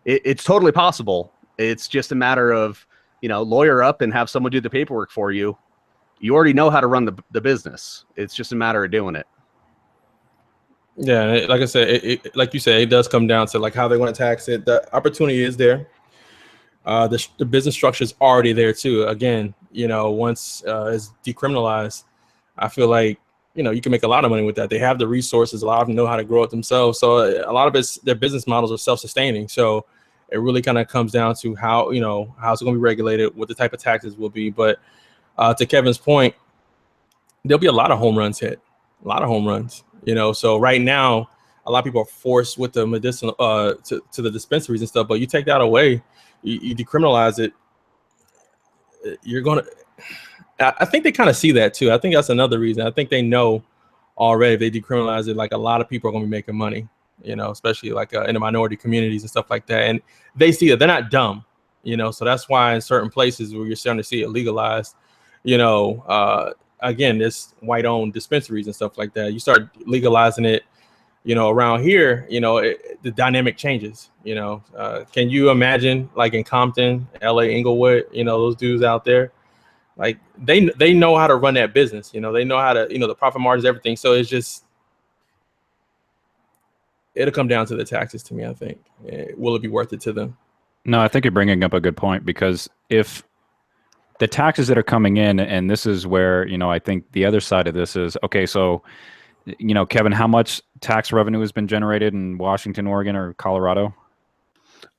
It's totally possible. It's just a matter of, lawyer up and have someone do the paperwork for you. You already know how to run the business. It's just a matter of doing it. Yeah, like I said, like you said, it does come down to like how they want to tax it. The opportunity is there. The business structure is already there too. Again, once it's decriminalized, I feel like you can make a lot of money with that. They have the resources. A lot of them know how to grow it themselves. So a lot of their business models are self-sustaining. So it really kind of comes down to how how's it going to be regulated, what the type of taxes will be. But to Kevin's point, there'll be a lot of home runs hit, a lot of home runs. So right now, a lot of people are forced with the medicinal to the dispensaries and stuff. But you take that away, you decriminalize it, you're going to. I think they kind of see that too. I think that's another reason. I think they know already if they decriminalize it, like a lot of people are going to be making money, especially like in the minority communities and stuff like that. And they see that they're not dumb, so that's why in certain places where you're starting to see it legalized, again, this white owned dispensaries and stuff like that, you start legalizing it, around here, the dynamic changes, can you imagine like in Compton, LA, Inglewood, those dudes out there, like they know how to run that business, they know how to, the profit margins, everything. So it's just, it'll come down to the taxes to me, I think. Will it be worth it to them? No, I think you're bringing up a good point, because if the taxes that are coming in, and this is where, I think the other side of this is, okay, so, Kevin, how much tax revenue has been generated in Washington, Oregon, or Colorado?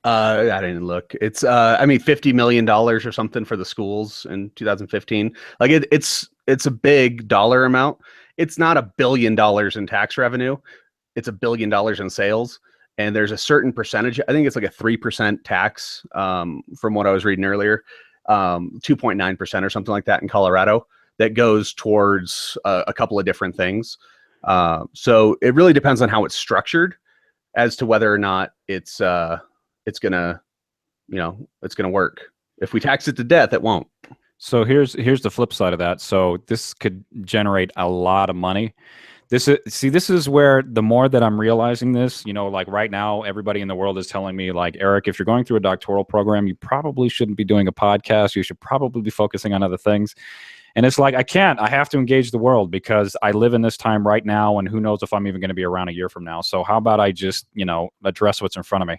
I didn't look. It's $50 million or something for the schools in 2015. Like it's a big dollar amount. It's not $1 billion in tax revenue. It's $1 billion in sales. And there's a certain percentage. I think it's like a 3% tax, from what I was reading earlier, 2.9% or something like that in Colorado, that goes towards a couple of different things. So it really depends on how it's structured as to whether or not it's gonna work. If we tax it to death, it won't. So here's the flip side of that. So this could generate a lot of money. This is where the more that I'm realizing this, like right now, everybody in the world is telling me, like, Eric, if you're going through a doctoral program, you probably shouldn't be doing a podcast. You should probably be focusing on other things. And it's like, I have to engage the world because I live in this time right now, and who knows if I'm even going to be around a year from now. So how about I just, address what's in front of me?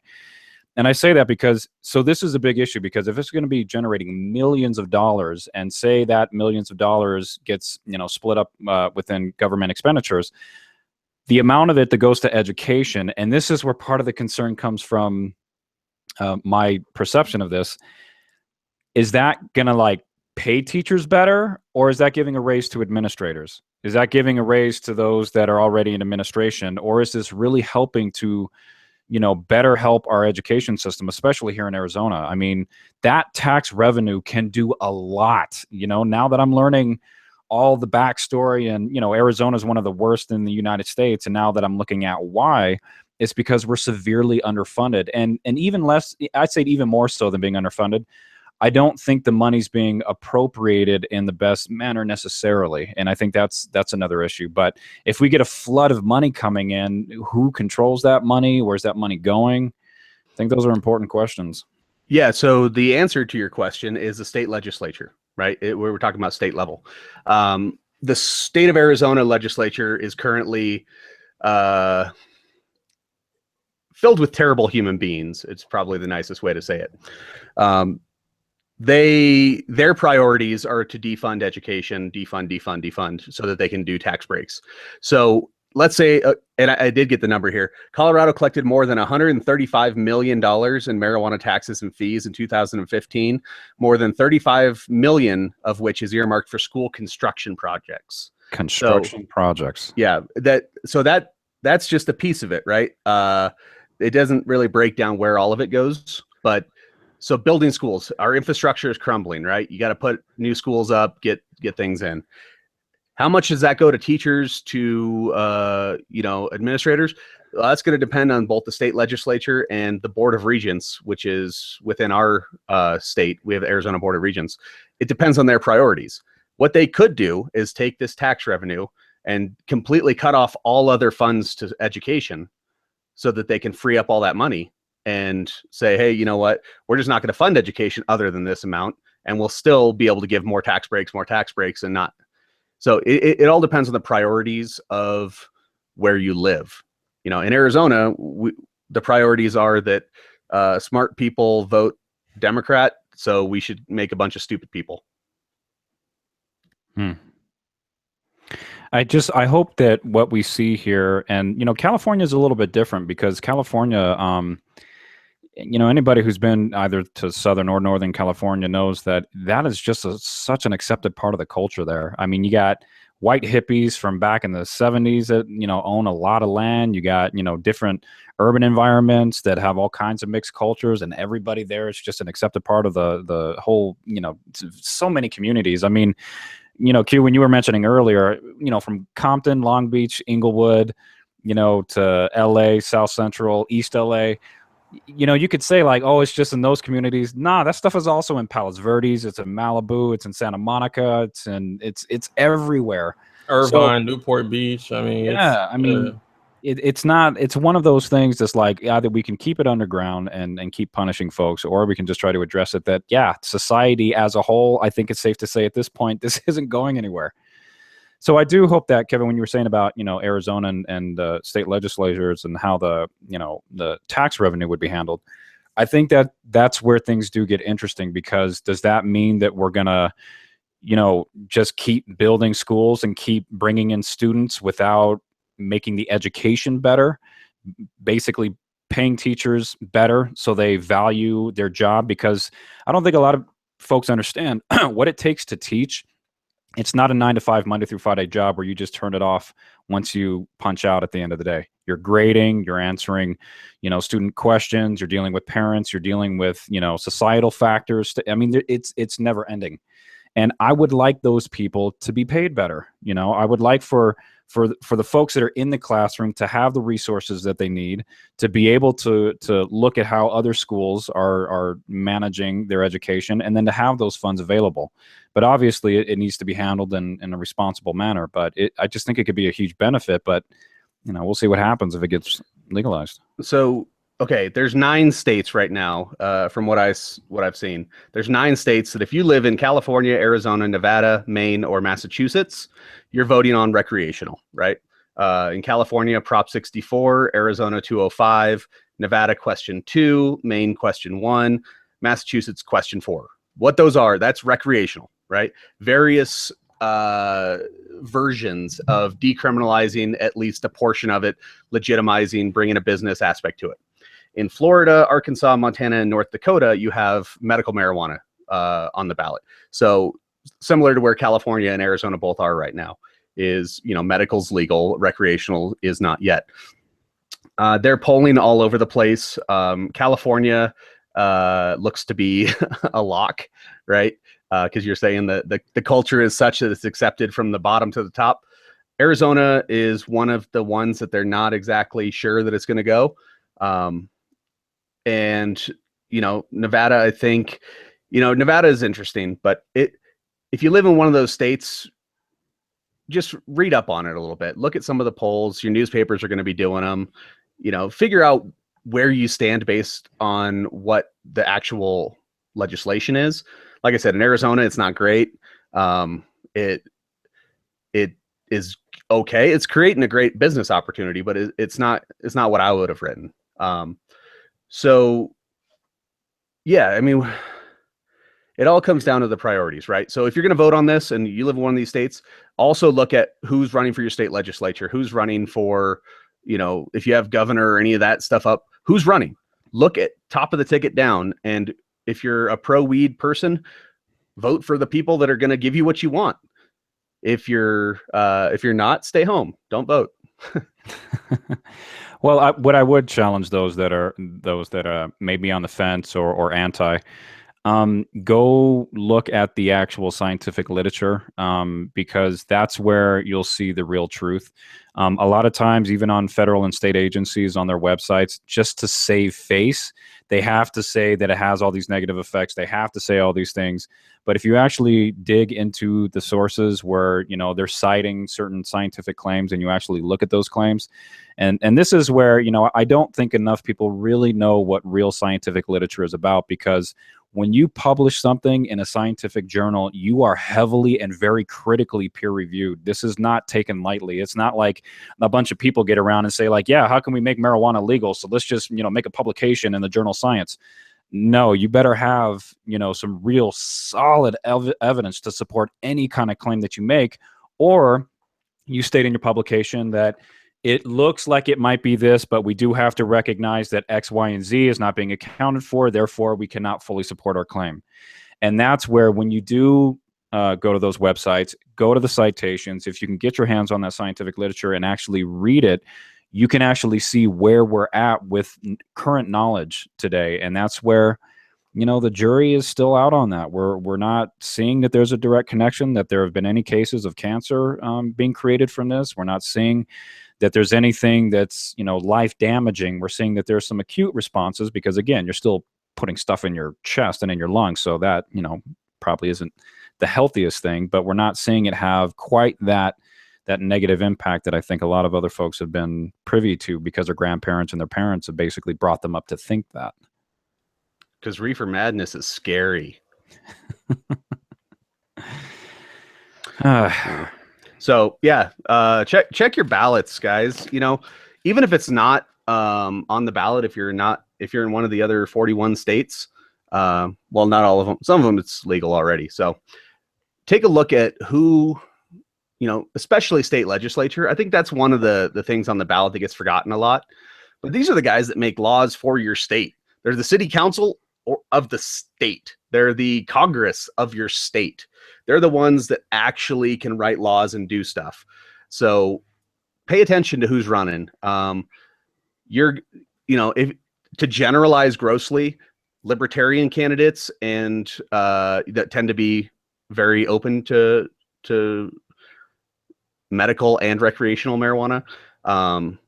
And I say that because, so this is a big issue, because if it's going to be generating millions of dollars, and say that millions of dollars gets, split up within government expenditures, the amount of it that goes to education, and this is where part of the concern comes from, my perception of this, is that going to like pay teachers better, or is that giving a raise to administrators? Is that giving a raise to those that are already in administration, or is this really helping to better help our education system, especially here in Arizona? I mean, that tax revenue can do a lot. Now that I'm learning all the backstory, and Arizona is one of the worst in the United States, and now that I'm looking at why, it's because we're severely underfunded, and even less, I'd say even more so than being underfunded. I don't think the money's being appropriated in the best manner necessarily, and I think that's another issue. But if we get a flood of money coming in, who controls that money? Where's that money going? I think those are important questions. Yeah. So the answer to your question is the state legislature, right? We're talking about state level. The state of Arizona legislature is currently filled with terrible human beings. It's probably the nicest way to say it. Their priorities are to defund education, defund, so that they can do tax breaks. So let's say, and I did get the number here, Colorado collected more than $135 million in marijuana taxes and fees in 2015, more than 35 million of which is earmarked for school construction projects. Projects. Yeah, that's just a piece of it, right? It doesn't really break down where all of it goes, but so building schools, our infrastructure is crumbling, right? You got to put new schools up, get things in. How much does that go to teachers, to administrators? Well, that's going to depend on both the state legislature and the Board of Regents, which is within our state. We have the Arizona Board of Regents. It depends on their priorities. What they could do is take this tax revenue and completely cut off all other funds to education so that they can free up all that money and say, hey, you know what? We're just not going to fund education other than this amount, and we'll still be able to give more tax breaks, and not. So it all depends on the priorities of where you live. In Arizona, the priorities are that smart people vote Democrat, so we should make a bunch of stupid people. I hope that what we see here, and California is a little bit different, because California, anybody who's been either to Southern or Northern California knows that is just such an accepted part of the culture there. I mean, you got white hippies from back in the 70s that, own a lot of land. You got, different urban environments that have all kinds of mixed cultures, and everybody there is just an accepted part of the whole, so many communities. I mean, Q, when you were mentioning earlier, from Compton, Long Beach, Inglewood, to LA, South Central, East LA, you could say like, oh, it's just in those communities. Nah, that stuff is also in Palos Verdes. It's in Malibu. It's in Santa Monica. It's everywhere. Irvine, Newport Beach. I mean, it's not. It's one of those things that's like, either we can keep it underground and keep punishing folks, or we can just try to address it. That society as a whole, I think it's safe to say at this point, this isn't going anywhere. So I do hope that, Kevin, when you were saying about, Arizona and state legislatures and how the tax revenue would be handled, I think that's where things do get interesting, because does that mean that we're going to, just keep building schools and keep bringing in students without making the education better, basically paying teachers better so they value their job? Because I don't think a lot of folks understand what it takes to teach. It's not a 9-to-5 Monday through Friday job where you just turn it off once you punch out at the end of the day. You're grading, you're answering, student questions, you're dealing with parents, you're dealing with, societal factors. I mean, it's never ending. And I would like those people to be paid better. I would like for the folks that are in the classroom to have the resources that they need to be able to look at how other schools are managing their education, and then to have those funds available. But obviously it needs to be handled in a responsible manner. But I just think it could be a huge benefit, but we'll see what happens if it gets legalized. So, okay, there's 9 states right now, from what I've seen. There's 9 states that if you live in California, Arizona, Nevada, Maine, or Massachusetts, you're voting on recreational, right? In California, Prop 64, Arizona 205, Nevada question 2, Maine question 1, Massachusetts question 4. What those are, that's recreational, right? Various versions of decriminalizing at least a portion of it, legitimizing, bringing a business aspect to it. In Florida, Arkansas, Montana, and North Dakota, you have medical marijuana on the ballot. So similar to where California and Arizona both are right now, is, medical's legal, recreational is not yet. They're polling all over the place. California looks to be a lock, right? Because you're saying that the culture is such that it's accepted from the bottom to the top. Arizona is one of the ones that they're not exactly sure that it's going to go. And, Nevada, I think, Nevada is interesting, but if you live in one of those states, just read up on it a little bit. Look at some of the polls. Your newspapers are going to be doing them. Figure out where you stand based on what the actual legislation is. Like I said, in Arizona, it's not great. It is okay. It's creating a great business opportunity, but it's not what I would have written. So yeah, I mean, it all comes down to the priorities, right? So if you're going to vote on this and you live in one of these states, also look at who's running for your state legislature, who's running for, if you have governor or any of that stuff up, who's running. Look at top of the ticket down. And if you're a pro-weed person, vote for the people that are going to give you what you want. If you're not, stay home. Don't vote. Well, what I would challenge those that are maybe on the fence or anti. Go look at the actual scientific literature, because that's where you'll see the real truth. A lot of times, even on federal and state agencies on their websites, just to save face, they have to say that it has all these negative effects. They have to say all these things. But if you actually dig into the sources where, they're citing certain scientific claims and you actually look at those claims, and this is where, I don't think enough people really know what real scientific literature is about, because when you publish something in a scientific journal, you are heavily and very critically peer reviewed. This is not taken lightly. It's not like a bunch of people get around and say like, yeah, how can we make marijuana legal? So let's just, make a publication in the journal Science. No, you better have, some real solid evidence to support any kind of claim that you make, or you state in your publication that it looks like it might be this, but we do have to recognize that X, Y, and Z is not being accounted for. Therefore, we cannot fully support our claim. And that's where, when you do go to those websites, go to the citations. If you can get your hands on that scientific literature and actually read it, you can actually see where we're at with current knowledge today. And that's where, the jury is still out on that. We're not seeing that there's a direct connection, that there have been any cases of cancer being created from this. We're not seeing that there's anything that's, life damaging. We're seeing that there's some acute responses because, again, you're still putting stuff in your chest and in your lungs. So that, probably isn't the healthiest thing, but we're not seeing it have quite that negative impact that I think a lot of other folks have been privy to, because their grandparents and their parents have basically brought them up to think that. Because reefer madness is scary. So yeah, check your ballots, guys. Even if it's not on the ballot, if you're in one of the other 41 states, well, not all of them. Some of them it's legal already. So take a look at who, especially state legislature. I think that's one of the things on the ballot that gets forgotten a lot. But these are the guys that make laws for your state. They're the city council of the state. They're the Congress of your state. They're the ones that actually can write laws and do stuff. So pay attention to who's running. If to generalize grossly, libertarian candidates and that tend to be very open to medical and recreational marijuana.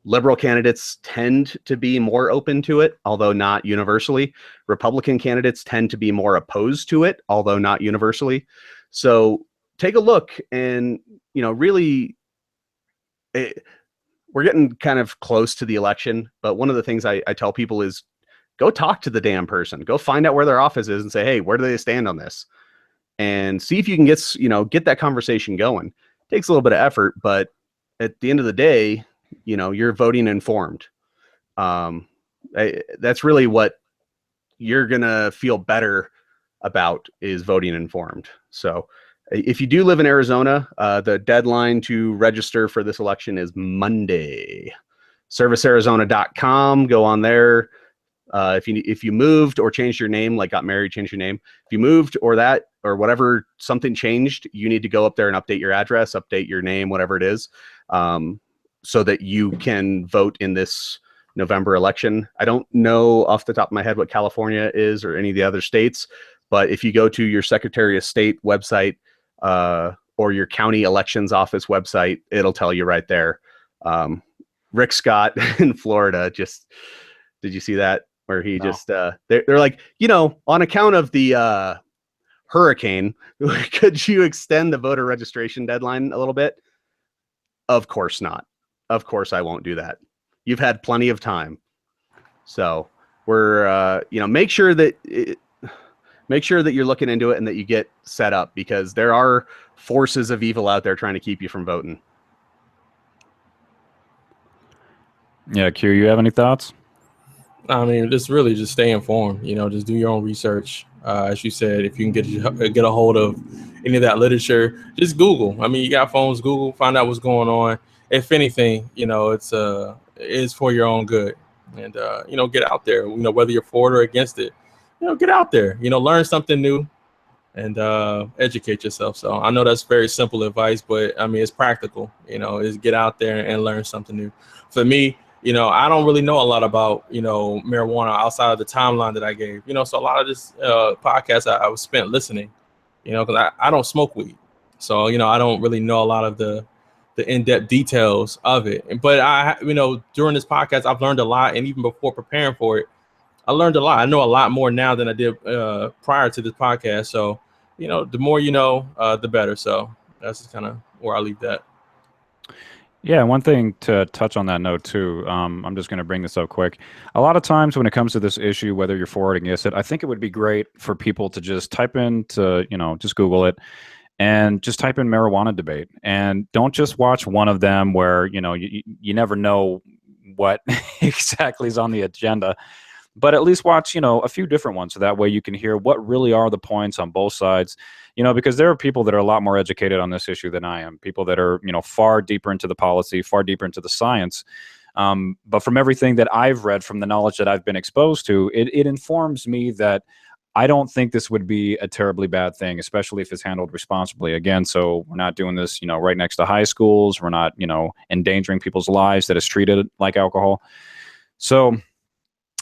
Liberal candidates tend to be more open to it, although not universally. Republican candidates tend to be more opposed to it, although not universally. So take a look and, really, we're getting kind of close to the election. But one of the things I tell people is go talk to the damn person. Go find out where their office is and say, hey, where do they stand on this? And see if you can get that conversation going. It takes a little bit of effort, but at the end of the day, you're voting informed. That's really what you're going to feel better about, is voting informed. So if you do live in Arizona, the deadline to register for this election is Monday. ServiceArizona.com. Go on there. If you moved or changed your name, like got married, changed your name. If you moved or whatever, something changed, you need to go up there and update your address, update your name, whatever it is, so that you can vote in this November election. I don't know off the top of my head what California is or any of the other states, but if you go to your Secretary of State website, or your county elections office website. It'll tell you right there. Rick Scott in Florida did you see that? Where he just they're like, on account of the hurricane, could you extend the voter registration deadline a little bit? Of course not. Of course I won't do that. You've had plenty of time. So we're make sure that you're looking into it and that you get set up, because there are forces of evil out there trying to keep you from voting. Yeah, Q, you have any thoughts? I mean, just really just stay informed. Just do your own research. As you said, if you can get a hold of any of that literature, just Google. I mean, you got phones, Google, find out what's going on. If anything, it's for your own good. And get out there. Whether you're for it or against it, get out there. Learn something new and educate yourself. So I know that's very simple advice, but I mean, it's practical. Is get out there and learn something new. For me, I don't really know a lot about, marijuana outside of the timeline that I gave, so a lot of this podcast I was spent listening, because I don't smoke weed. So, I don't really know a lot of the in-depth details of it. But during this podcast, I've learned a lot. And even before preparing for it, I learned a lot. I know a lot more now than I did prior to this podcast. So, the more the better. So that's just kind of where I leave that. Yeah, one thing to touch on that note too, I'm just going to bring this up quick. A lot of times when it comes to this issue, whether you're for it or against it, I think it would be great for people to just type into, just Google it and just type in marijuana debate. And don't just watch one of them where, you never know what exactly is on the agenda. But at least watch, a few different ones. So that way you can hear what really are the points on both sides, because there are people that are a lot more educated on this issue than I am, people that are, far deeper into the policy, far deeper into the science. But from everything that I've read, from the knowledge that I've been exposed to, it informs me that I don't think this would be a terribly bad thing, especially if it's handled responsibly. Again, so we're not doing this, right next to high schools. We're not, endangering people's lives that is treated like alcohol. So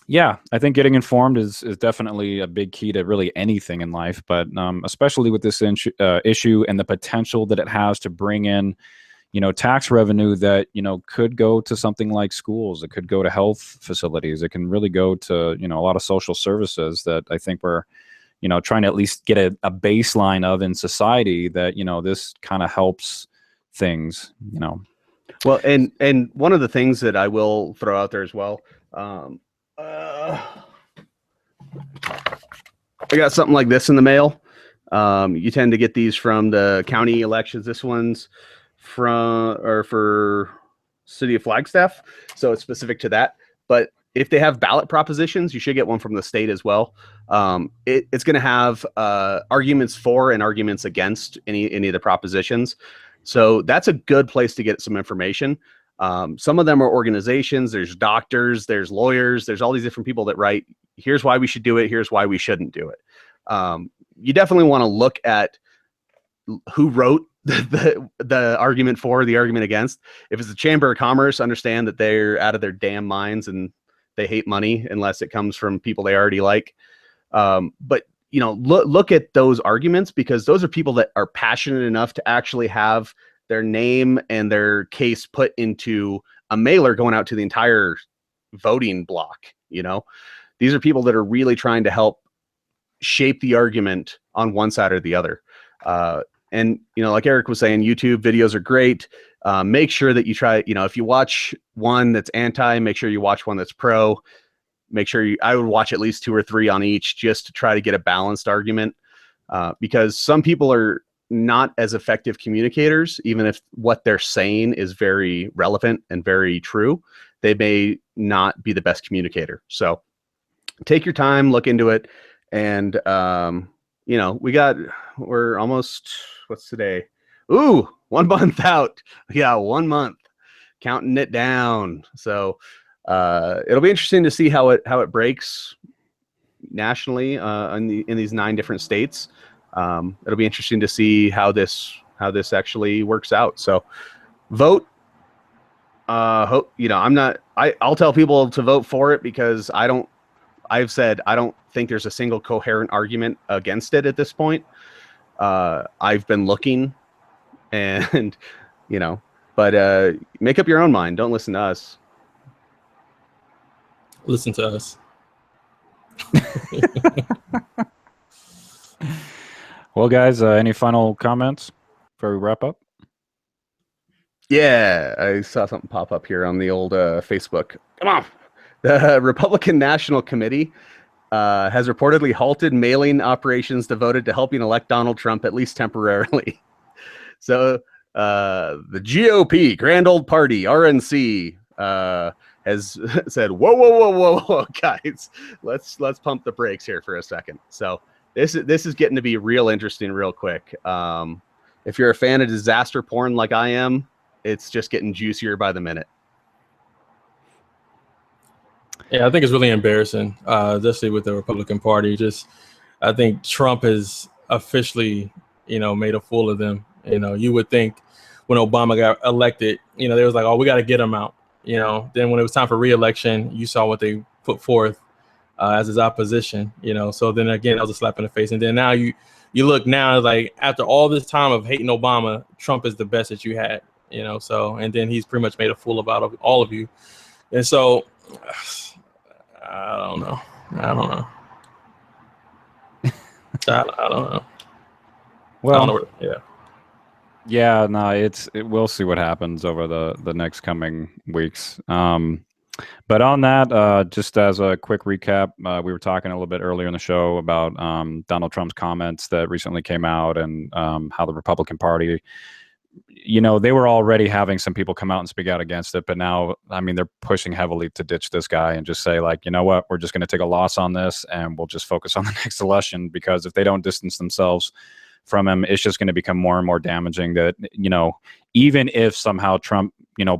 yeah, I think getting informed is definitely a big key to really anything in life, but especially with this issue and the potential that it has to bring in, tax revenue that, could go to something like schools. It could go to health facilities. It can really go to, a lot of social services that I think we're, trying to at least get a baseline of in society that, this kind of helps things, Well, and one of the things that I will throw out there as well, I got something like this in the mail. You tend to get these from the county elections. This one's for City of Flagstaff, so it's specific to that. But if they have ballot propositions, you should get one from the state as well. It's going to have arguments for and arguments against any of the propositions. So that's a good place to get some information. Some of them are organizations, there's doctors, there's lawyers, there's all these different people that write, here's why we should do it, here's why we shouldn't do it. You definitely want to look at who wrote the argument for, the argument against. If it's the Chamber of Commerce, understand that they're out of their damn minds and they hate money unless it comes from people they already like. But look at those arguments, because those are people that are passionate enough to actually have their name and their case put into a mailer going out to the entire voting block. These are people that are really trying to help shape the argument on one side or the other. And like Eric was saying, YouTube videos are great. Make sure that you try, if you watch one that's anti, make sure you watch one that's pro. Make sure I would watch at least 2 or 3 on each, just to try to get a balanced argument. Because some people are not as effective communicators, even if what they're saying is very relevant and very true, they may not be the best communicator. So take your time, look into it. And, we're almost, what's today? Ooh, 1 month out. Yeah. 1 month, counting it down. So, it'll be interesting to see how it breaks nationally, in these 9 different states. It'll be interesting to see how this actually works out. So vote. I'll tell people to vote for it, because I've said I don't think there's a single coherent argument against it at this point. I've been looking and but make up your own mind. Don't listen to us. Listen to us. Well, guys, any final comments before we wrap up? Yeah, I saw something pop up here on the old Facebook. Come on. The Republican National Committee has reportedly halted mailing operations devoted to helping elect Donald Trump, at least temporarily. So the GOP, Grand Old Party, RNC, has said, whoa, guys, let's pump the brakes here for a second. So this is getting to be real interesting real quick. If you're a fan of disaster porn like I am, it's just getting juicier by the minute. Yeah, I think it's really embarrassing, especially with the Republican Party. I think Trump has officially, made a fool of them. You would think when Obama got elected, they was like, oh, we got to get him out. Then when it was time for re-election, you saw what they put forth as his opposition. So then again, that was a slap in the face. And then now you look now, like after all this time of hating Obama, Trump is the best that you had. So and then he's pretty much made a fool about all of you. And so I don't know. I don't know. Well, I don't know. Yeah. Yeah, no, we'll see what happens over the next coming weeks. But on that, just as a quick recap, we were talking a little bit earlier in the show about Donald Trump's comments that recently came out and how the Republican Party, they were already having some people come out and speak out against it. But now, I mean, they're pushing heavily to ditch this guy and just say, like, you know what, we're just going to take a loss on this and we'll just focus on the next election, because if they don't distance themselves from him, it's just going to become more and more damaging. That, even if somehow Trump,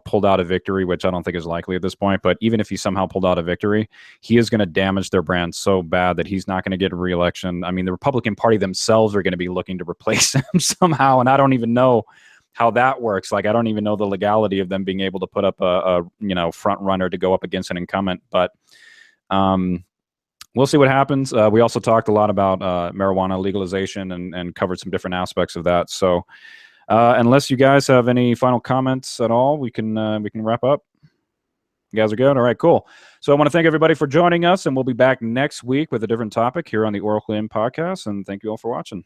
pulled out a victory, which I don't think is likely at this point, but even if he somehow pulled out a victory, he is going to damage their brand so bad that he's not going to get re-election. I mean, the Republican Party themselves are going to be looking to replace him somehow, and I don't even know how that works. Like, I don't even know the legality of them being able to put up a front runner to go up against an incumbent, but we'll see what happens. We also talked a lot about marijuana legalization and covered some different aspects of that. So unless you guys have any final comments at all, we can wrap up. You guys are good? All right, cool. So I want to thank everybody for joining us, and we'll be back next week with a different topic here on the Oracle In podcast. And thank you all for watching.